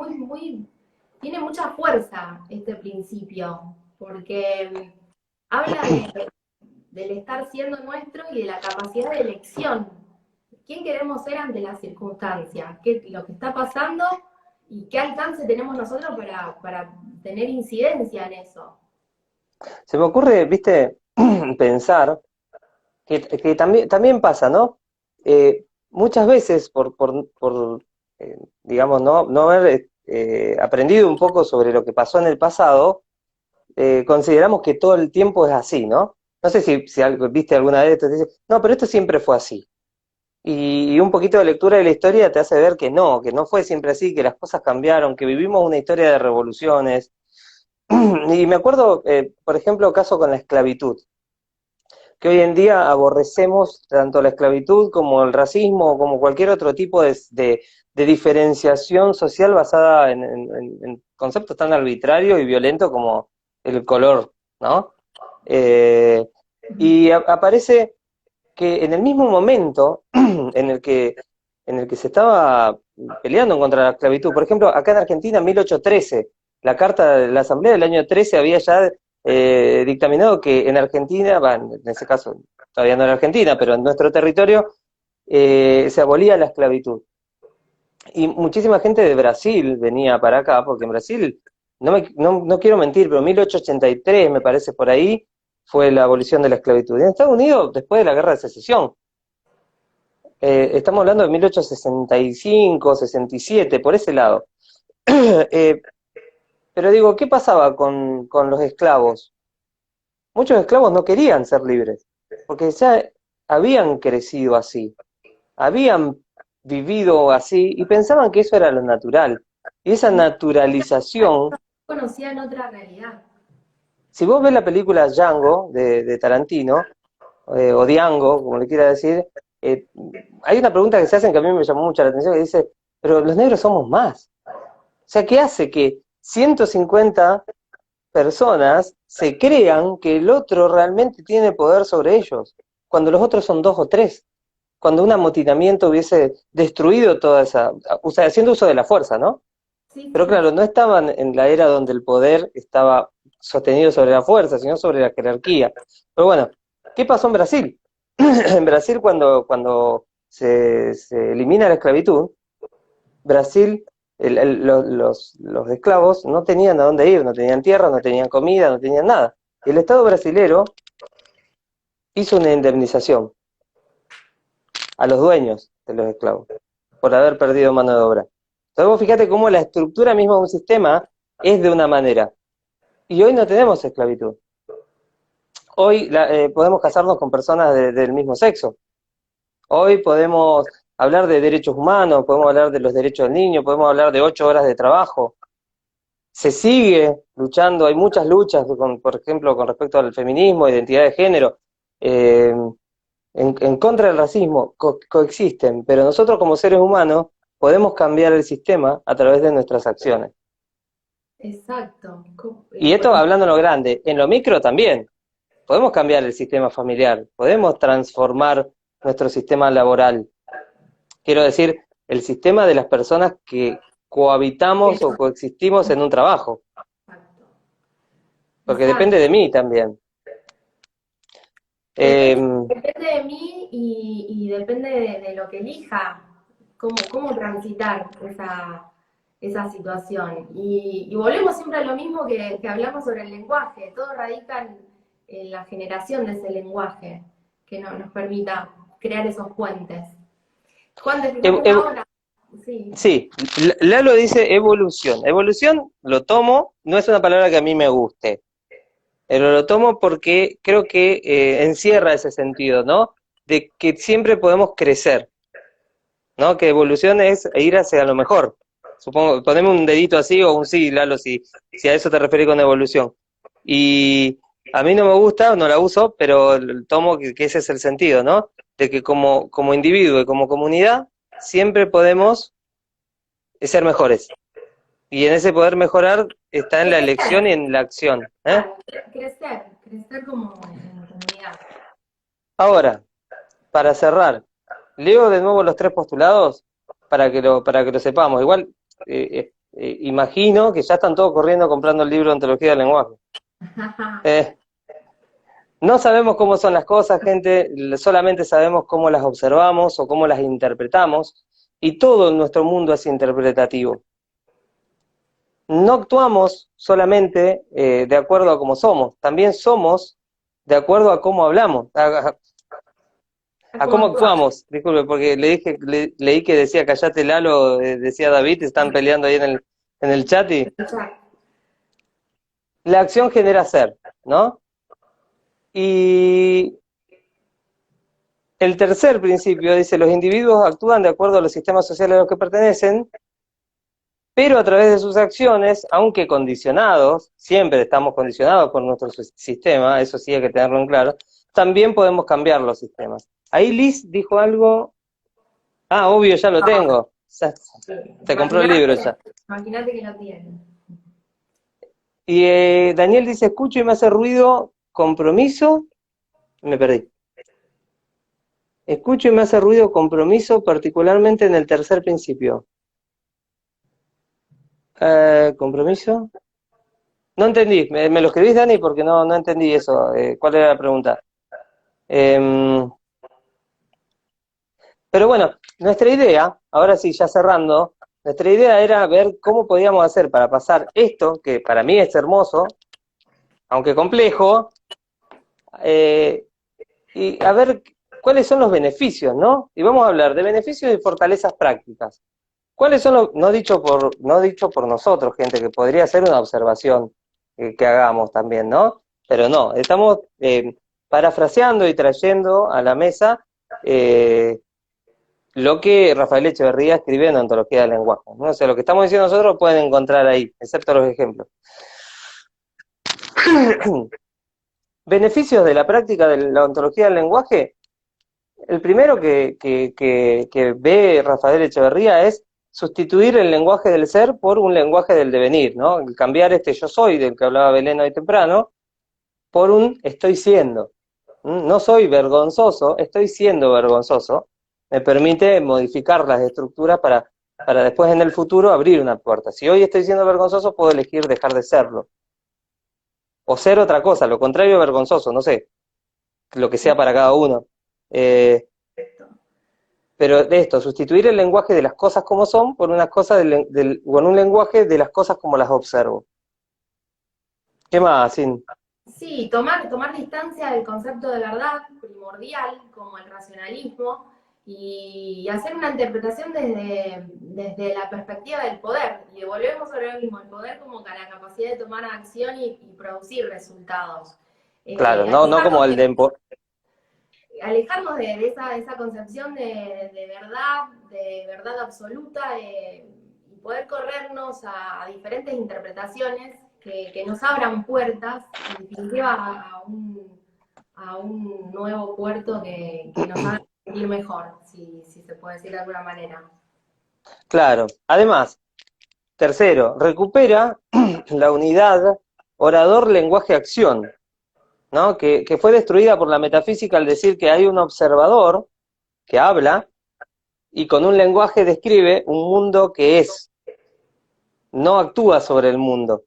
tiene mucha fuerza este principio, porque habla del estar siendo nuestro y de la capacidad de elección. ¿Quién queremos ser ante las circunstancias? ¿Qué lo que está pasando y qué alcance tenemos nosotros para tener incidencia en eso? Se me ocurre, viste, pensar que también pasa, ¿no? Muchas veces, digamos, no haber aprendido un poco sobre lo que pasó en el pasado, consideramos que todo el tiempo es así, ¿no? No sé si viste alguna vez esto, te dice, no, pero esto siempre fue así. Y un poquito de lectura de la historia te hace ver que no fue siempre así, que las cosas cambiaron, que vivimos una historia de revoluciones. Y me acuerdo, por ejemplo, caso con la esclavitud, que hoy en día aborrecemos tanto la esclavitud como el racismo, como cualquier otro tipo de diferenciación social basada en conceptos tan arbitrarios y violentos como el color, ¿no? Eh, y aparece que en el mismo momento en el que se estaba peleando contra la esclavitud, por ejemplo, acá en Argentina, en 1813, la Carta de la Asamblea del año 13 había ya dictaminado que en Argentina, en ese caso todavía no era Argentina, pero en nuestro territorio se abolía la esclavitud. Y muchísima gente de Brasil venía para acá, porque en Brasil, no quiero mentir, pero en 1883, me parece por ahí, fue la abolición de la esclavitud. Y en Estados Unidos, después de la Guerra de Secesión, estamos hablando de 1865, 67, por ese lado. Eh, pero digo, ¿qué pasaba con los esclavos? Muchos esclavos no querían ser libres, porque ya habían crecido así, habían vivido así y pensaban que eso era lo natural. Y esa naturalización, Conocían otra realidad. si vos ves la película Django de Tarantino, o Diango, como le quiera decir, eh, hay una pregunta que se hacen que a mí me llamó mucho la atención, que dice, pero los negros somos más. O sea, ¿qué hace que 150 personas se crean que el otro realmente tiene poder sobre ellos, cuando los otros son dos o tres? Cuando un amotinamiento hubiese destruido toda esa, o sea, haciendo uso de la fuerza, ¿no? Sí, Pero sí. claro, no estaban en la era donde el poder estaba sostenido sobre la fuerza, sino sobre la jerarquía. Pero bueno, ¿qué pasó en Brasil? En Brasil, cuando se elimina la esclavitud, Brasil, los esclavos no tenían a dónde ir, no tenían tierra, no tenían comida, no tenían nada. Y el Estado brasilero hizo una indemnización a los dueños de los esclavos por haber perdido mano de obra. Entonces vos fíjate cómo la estructura misma de un sistema es de una manera. Y hoy no tenemos esclavitud. Hoy podemos casarnos con personas del mismo sexo. Hoy podemos hablar de derechos humanos, podemos hablar de los derechos del niño, podemos hablar de 8 horas de trabajo. Se sigue luchando, hay muchas luchas, por ejemplo, con respecto al feminismo, identidad de género, eh, en contra del racismo, coexisten, pero nosotros como seres humanos podemos cambiar el sistema a través de nuestras acciones. Exacto. Y esto hablando en lo grande, en lo micro también. Podemos cambiar el sistema familiar, podemos transformar nuestro sistema laboral. Quiero decir, el sistema de las personas que cohabitamos o coexistimos en un trabajo, porque depende Exacto. de mí también. Eh, Depende de mí y depende de lo que elija, cómo transitar esa situación. Y volvemos siempre a lo mismo que hablamos sobre el lenguaje. Todo radica en la generación de ese lenguaje que nos permita crear esos puentes. Juan, te fijas una hora. Sí. sí, Lalo dice evolución. Evolución lo tomo, no es una palabra que a mí me guste, pero lo tomo porque creo que encierra ese sentido, ¿no? De que siempre podemos crecer, ¿no? Que evolución es ir hacia lo mejor. Supongo, poneme un dedito así o un sí, Lalo, si a eso te refieres con evolución. Y, a mí no me gusta, no la uso, pero tomo que ese es el sentido, ¿no? De que como individuo y como comunidad siempre podemos ser mejores. Y en ese poder mejorar está en la Crecer, elección y en la acción. ¿Eh? claro, crecer como en comunidad. Ahora, para cerrar, leo de nuevo los tres postulados para que lo sepamos. Igual, imagino que ya están todos corriendo comprando el libro de Ontología del Lenguaje. Eh, no sabemos cómo son las cosas, gente, solamente sabemos cómo las observamos o cómo las interpretamos, y todo en nuestro mundo es interpretativo. No actuamos solamente de acuerdo a cómo somos, también somos de acuerdo a cómo hablamos, a ¿Cómo cómo actúas? actuamos. Disculpe, porque leí que decía callate Lalo, decía David, están peleando ahí en el chat, y la acción genera ser, ¿no? Y el tercer principio dice, los individuos actúan de acuerdo a los sistemas sociales a los que pertenecen, pero a través de sus acciones, aunque condicionados, siempre estamos condicionados por nuestro sistema, eso sí hay que tenerlo en claro, también podemos cambiar los sistemas. Ahí Liz dijo algo, obvio, ya lo tengo, ya, te compró el libro ya. Imagínate que lo tienen. Y Daniel dice, escucho y me hace ruido compromiso, me perdí. Escucho y me hace ruido compromiso, particularmente en el tercer principio. ¿Compromiso? No entendí, me lo escribís, Dani, porque no entendí eso. ¿Cuál era la pregunta? Em, pero bueno, nuestra idea, ahora sí, ya cerrando, nuestra idea era ver cómo podíamos hacer para pasar esto, que para mí es hermoso, aunque complejo, eh, y a ver cuáles son los beneficios, ¿no? Y vamos a hablar de beneficios y fortalezas prácticas. ¿Cuáles son los, no dicho por nosotros, gente, que podría ser una observación que hagamos también, ¿no? Pero no, estamos parafraseando y trayendo a la mesa lo que Rafael Echeverría escribe en Ontología del Lenguaje, ¿no? O sea, lo que estamos diciendo nosotros lo pueden encontrar ahí, excepto los ejemplos. Beneficios de la práctica de la ontología del lenguaje. El primero que ve Rafael Echeverría es sustituir el lenguaje del ser por un lenguaje del devenir, ¿no? El cambiar este yo soy del que hablaba Belén hoy temprano por un estoy siendo. No soy vergonzoso, estoy siendo vergonzoso. Me permite modificar las estructuras para después en el futuro abrir una puerta. Si hoy estoy siendo vergonzoso, puedo elegir dejar de serlo. O ser otra cosa, lo contrario de vergonzoso, no sé, lo que sea para cada uno. Eh, pero de esto, sustituir el lenguaje de las cosas como son por unas cosas con un lenguaje de las cosas como las observo. ¿Qué más, Sin? Sí, tomar distancia del concepto de verdad primordial, como el racionalismo, y hacer una interpretación desde la perspectiva del poder. Y volvemos sobre lo mismo, el poder como la capacidad de tomar acción y producir resultados. Claro, no como Alejarnos el de... esa concepción de verdad absoluta, y poder corrernos a diferentes interpretaciones que nos abran puertas, en definitiva, a un nuevo puerto que nos haga sentir mejor, si se puede decir de alguna manera. Claro. Además, tercero, recupera la unidad orador-lenguaje-acción, ¿no? Que fue destruida por la metafísica al decir que hay un observador que habla y con un lenguaje describe un mundo que es, no actúa sobre el mundo.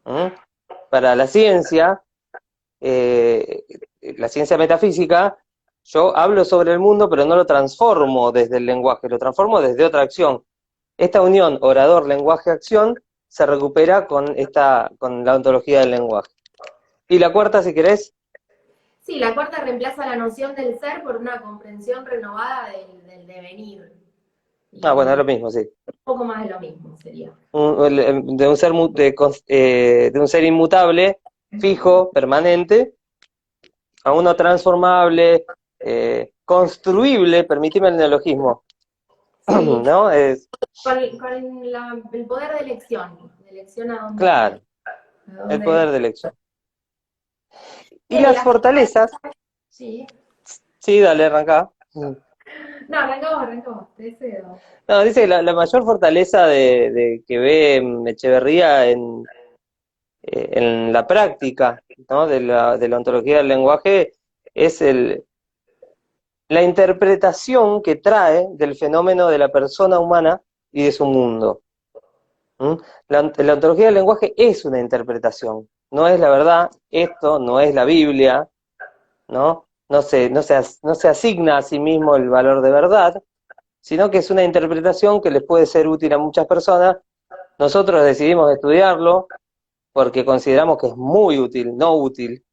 ¿Mm? Para la ciencia metafísica, yo hablo sobre el mundo, pero no lo transformo desde el lenguaje, lo transformo desde otra acción. Esta unión orador, lenguaje, acción se recupera con la ontología del lenguaje. Y la cuarta, si querés. Sí, la cuarta reemplaza la noción del ser por una comprensión renovada del devenir. Bueno, es Y lo mismo, sí. un poco más de lo mismo sería. De un ser inmutable, fijo, permanente, a uno transformable, construible, permitime el neologismo, Sí, ¿no? el poder de elección a Claro, a el dónde poder de elección. Y las La fortalezas, fortaleza, sí. sí, dale, arrancá. No, arrancamos, te cedo. No, dice que la mayor fortaleza de que ve Echeverría en la práctica, ¿no? De la ontología del lenguaje es la interpretación que trae del fenómeno de la persona humana y de su mundo. ¿Mm? La ontología del lenguaje es una interpretación, no es la verdad, esto no es la Biblia, ¿no? No se asigna a sí mismo el valor de verdad, sino que es una interpretación que les puede ser útil a muchas personas. Nosotros decidimos estudiarlo porque consideramos que es muy útil, no útil,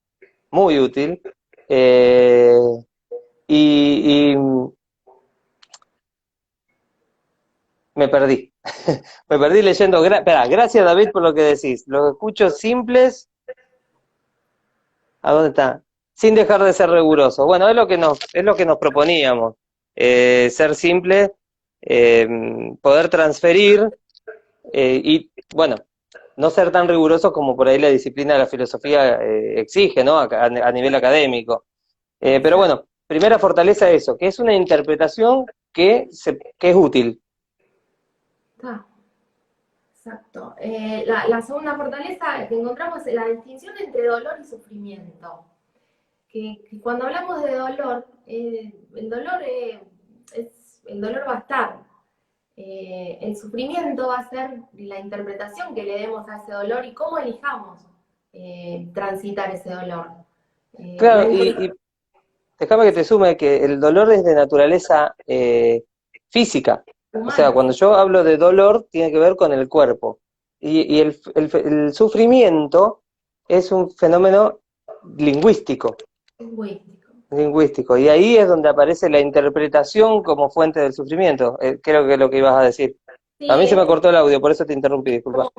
muy útil. Eh, y me perdí. Me perdí leyendo. Espera, gracias David por lo que decís. Los escucho simples. ¿A dónde está? Sin dejar de ser riguroso. Bueno, es lo que nos proponíamos. Ser simple, poder transferir y, bueno, no ser tan rigurosos como por ahí la disciplina de la filosofía exige, ¿no? A nivel académico. Pero Exacto. bueno, primera fortaleza eso, que es una interpretación que es útil. Está, exacto. La segunda fortaleza que encontramos es la distinción entre dolor y sufrimiento. Que cuando hablamos de dolor, el dolor va a estar. El sufrimiento va a ser la interpretación que le demos a ese dolor y cómo elijamos transitar ese dolor. Claro, y déjame que te sume que el dolor es de naturaleza física. O sea, humana, cuando yo hablo de dolor, tiene que ver con el cuerpo. Y el sufrimiento es un fenómeno lingüístico, lingüístico. lingüístico. Y ahí es donde aparece la interpretación como fuente del sufrimiento. Creo que es lo que ibas a decir. A Sí, mí se me cortó el audio, por eso te interrumpí, disculpa.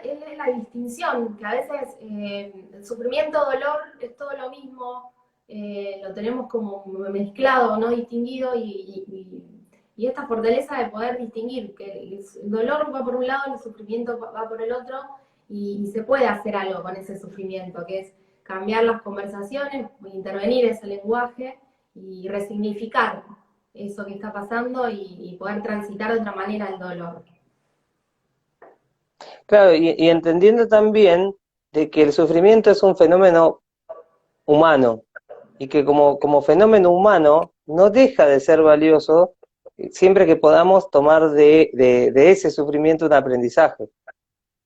es la distinción, que a veces el sufrimiento, dolor es todo lo mismo, lo tenemos como mezclado, no distinguido, y esta fortaleza de poder distinguir que el dolor va por un lado, el sufrimiento va por el otro, y se puede hacer algo con ese sufrimiento, que es cambiar las conversaciones, intervenir ese lenguaje y resignificar eso que está pasando y poder transitar de otra manera el dolor. Claro, y entendiendo también de que el sufrimiento es un fenómeno humano y que como fenómeno humano no deja de ser valioso siempre que podamos tomar de ese sufrimiento un aprendizaje.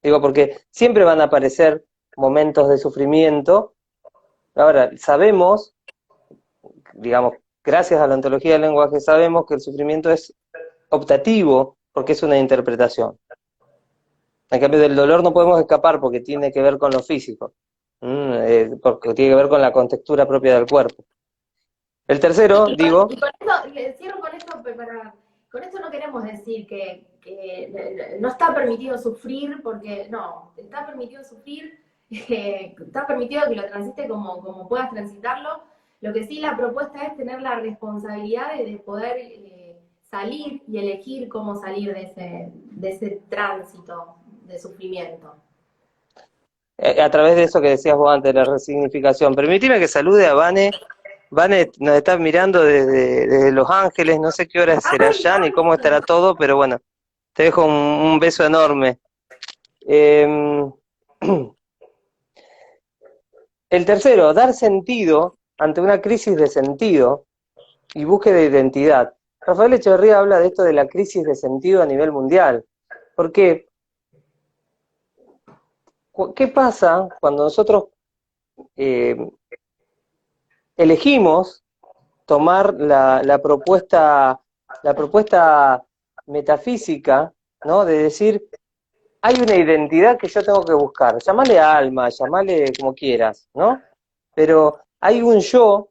Digo, porque siempre van a aparecer momentos de sufrimiento. Ahora, sabemos, digamos, gracias a la ontología del lenguaje, sabemos que el sufrimiento es optativo porque es una interpretación. En cambio, del dolor no podemos escapar porque tiene que ver con lo físico, porque tiene que ver con la contextura propia del cuerpo. El tercero, digo, Y con esto, le cierro con esto, con esto no queremos decir que no está permitido sufrir, porque no, está permitido sufrir, está permitido que lo transite como puedas transitarlo. Lo que sí la propuesta es tener la responsabilidad de poder salir y elegir cómo salir de ese tránsito de sufrimiento. a través de eso que decías vos antes, la resignificación, permitime que salude a Vane. Vane nos está mirando desde Los Ángeles, no sé qué hora será ¡Ay, ya ni cómo estará todo, pero bueno, te dejo un beso enorme. Eh, el tercero, dar sentido ante una crisis de sentido y búsqueda de identidad. Rafael Echeverría habla de esto de la crisis de sentido a nivel mundial. Porque, ¿qué pasa cuando nosotros eh, elegimos tomar la propuesta metafísica, ¿no? De decir, hay una identidad que yo tengo que buscar, llamale alma, llamale como quieras, ¿no? Pero hay un yo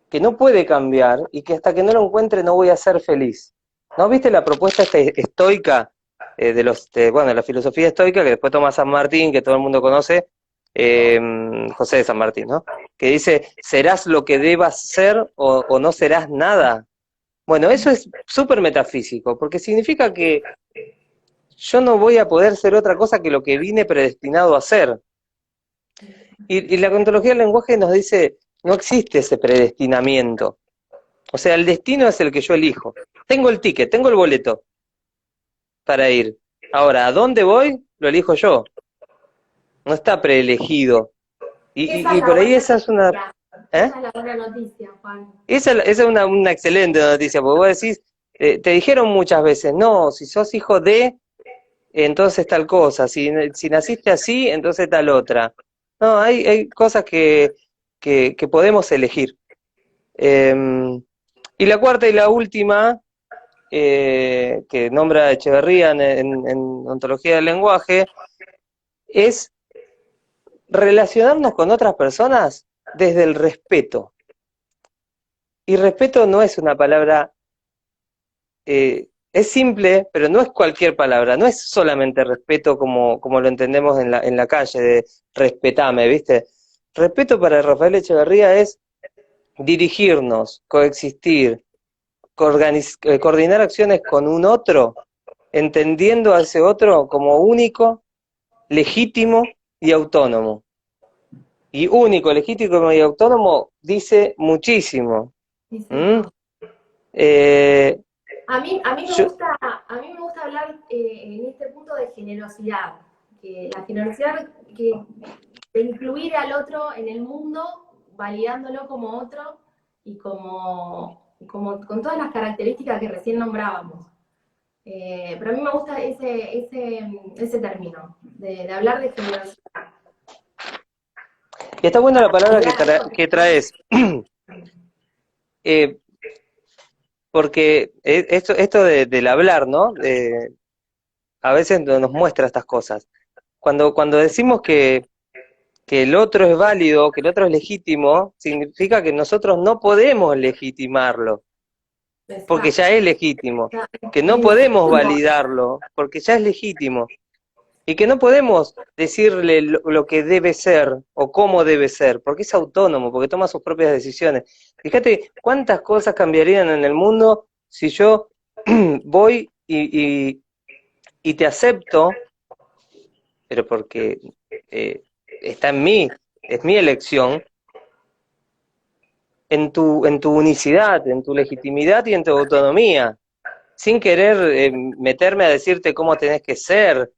que no puede cambiar y que hasta que no lo encuentre no voy a ser feliz. ¿No viste la propuesta estoica de la filosofía estoica que después toma San Martín, que todo el mundo conoce, eh, José de San Martín, ¿no? Que dice, serás lo que debas ser o no serás nada. Bueno, eso es súper metafísico, porque significa que yo no voy a poder ser otra cosa que lo que vine predestinado a ser. Y la ontología del lenguaje nos dice, no existe ese predestinamiento. O sea, el destino es el que yo elijo. Tengo el ticket, tengo el boleto para ir. Ahora, ¿a dónde voy? Lo elijo yo. No está preelegido. Esa es Y la por ahí buena esa es una... noticia. ¿eh? Esa es la buena noticia, Juan. Esa es una excelente noticia, porque vos decís, te dijeron muchas veces, no, si sos hijo de, entonces tal cosa, si naciste así, entonces tal otra. No, hay cosas que podemos elegir. Eh, y la cuarta y la última, que nombra Echeverría en Ontología del Lenguaje, es relacionarnos con otras personas desde el respeto. Y respeto no es una palabra, es simple, pero no es cualquier palabra, no es solamente respeto como lo entendemos en la calle, de respetame, ¿viste? Respeto para Rafael Echeverría es dirigirnos, coexistir, coordinar acciones con un otro, entendiendo a ese otro como único, legítimo y autónomo. Y único, legítimo y autónomo dice muchísimo. Sí, ¿Mm? señor. Eh, yo, A mí me gusta hablar en este punto de generosidad, que la generosidad de incluir al otro en el mundo, validándolo como otro y como con todas las características que recién nombrábamos. Pero a mí me gusta ese término, de hablar de generosidad. y está buena la palabra que traes, eh, porque esto del hablar, ¿no? A veces nos muestra estas cosas. Cuando decimos que el otro es válido, que el otro es legítimo, significa que nosotros no podemos legitimarlo, porque ya Exacto. es legítimo, que no podemos Legítimo. validarlo, porque ya es legítimo, y que no podemos decirle lo que debe ser o cómo debe ser, porque es autónomo, porque toma sus propias decisiones. Fíjate cuántas cosas cambiarían en el mundo si yo voy y te acepto, pero porque está en mí, es mi elección, en tu unicidad, en tu legitimidad y en tu autonomía, sin querer meterme a decirte cómo tenés que ser.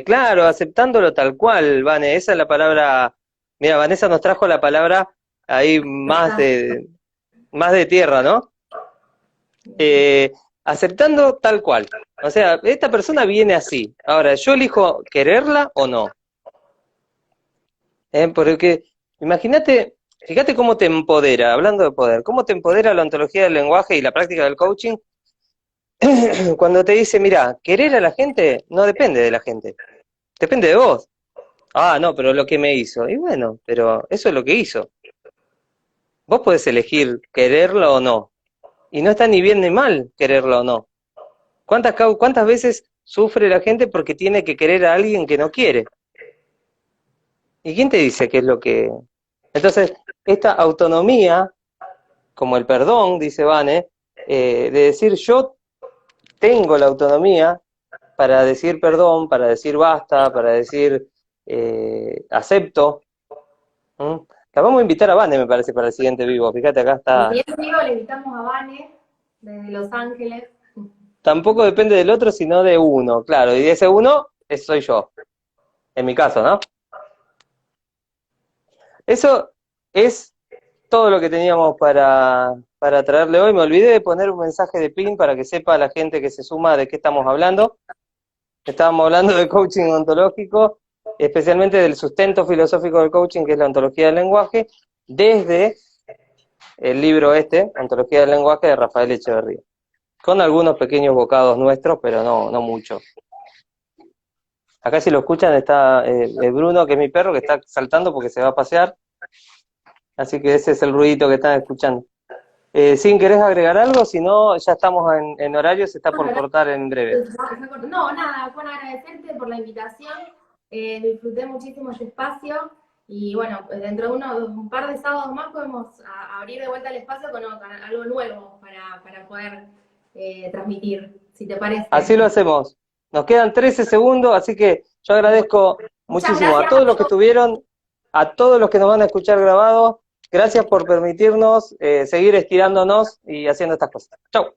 Claro, aceptándolo tal cual, Vane, esa es la palabra. Mira, Vanessa nos trajo la palabra ahí más de tierra, ¿no? Eh, aceptando tal cual. O sea, esta persona viene así. Ahora, ¿yo elijo quererla o no? Porque imagínate, fíjate cómo te empodera, hablando de poder, cómo te empodera la ontología del lenguaje y la práctica del coaching cuando te dice, mira, querer a la gente no depende de la gente, depende de vos. Ah, no, pero lo que me hizo. Y bueno, pero eso es lo que hizo. Vos podés elegir quererlo o no. Y no está ni bien ni mal quererlo o no. ¿Cuántas veces sufre la gente porque tiene que querer a alguien que no quiere? ¿Y quién te dice qué es lo que...? Entonces, esta autonomía, como el perdón, dice Vane, de decir yo tengo la autonomía para decir perdón, para decir basta, para decir acepto. ¿Mm? La vamos a invitar a Vane, me parece, para el siguiente vivo. Fíjate, acá El está. siguiente video le invitamos a Vane, desde Los Ángeles. Tampoco depende del otro, sino de uno, claro. Y de ese uno, soy yo. En mi caso, ¿no? Eso es todo lo que teníamos para traerle hoy. Me olvidé de poner un mensaje de pin para que sepa la gente que se suma de qué estamos hablando. Estábamos hablando de coaching ontológico, especialmente del sustento filosófico del coaching, que es la ontología del lenguaje, desde el libro Ontología del lenguaje, de Rafael Echeverría. Con algunos pequeños bocados nuestros, pero no mucho. Acá si lo escuchan está Bruno, que es mi perro, que está saltando porque se va a pasear. Así que ese es el ruidito que están escuchando. ¿Sin querés agregar algo? Si no, ya estamos en horario, se está por Bueno, cortar en breve. no, nada, Juan, agradecerte por la invitación. Disfruté muchísimo este espacio. Y bueno, dentro de un par de sábados más podemos abrir de vuelta el espacio con algo nuevo para poder transmitir, si te parece. Así lo hacemos. Nos quedan 13 segundos, así que yo agradezco Muchas muchísimo a gracias todos a los que todos. estuvieron. A todos los que nos van a escuchar grabado, gracias por permitirnos seguir estirándonos y haciendo estas cosas. Chau.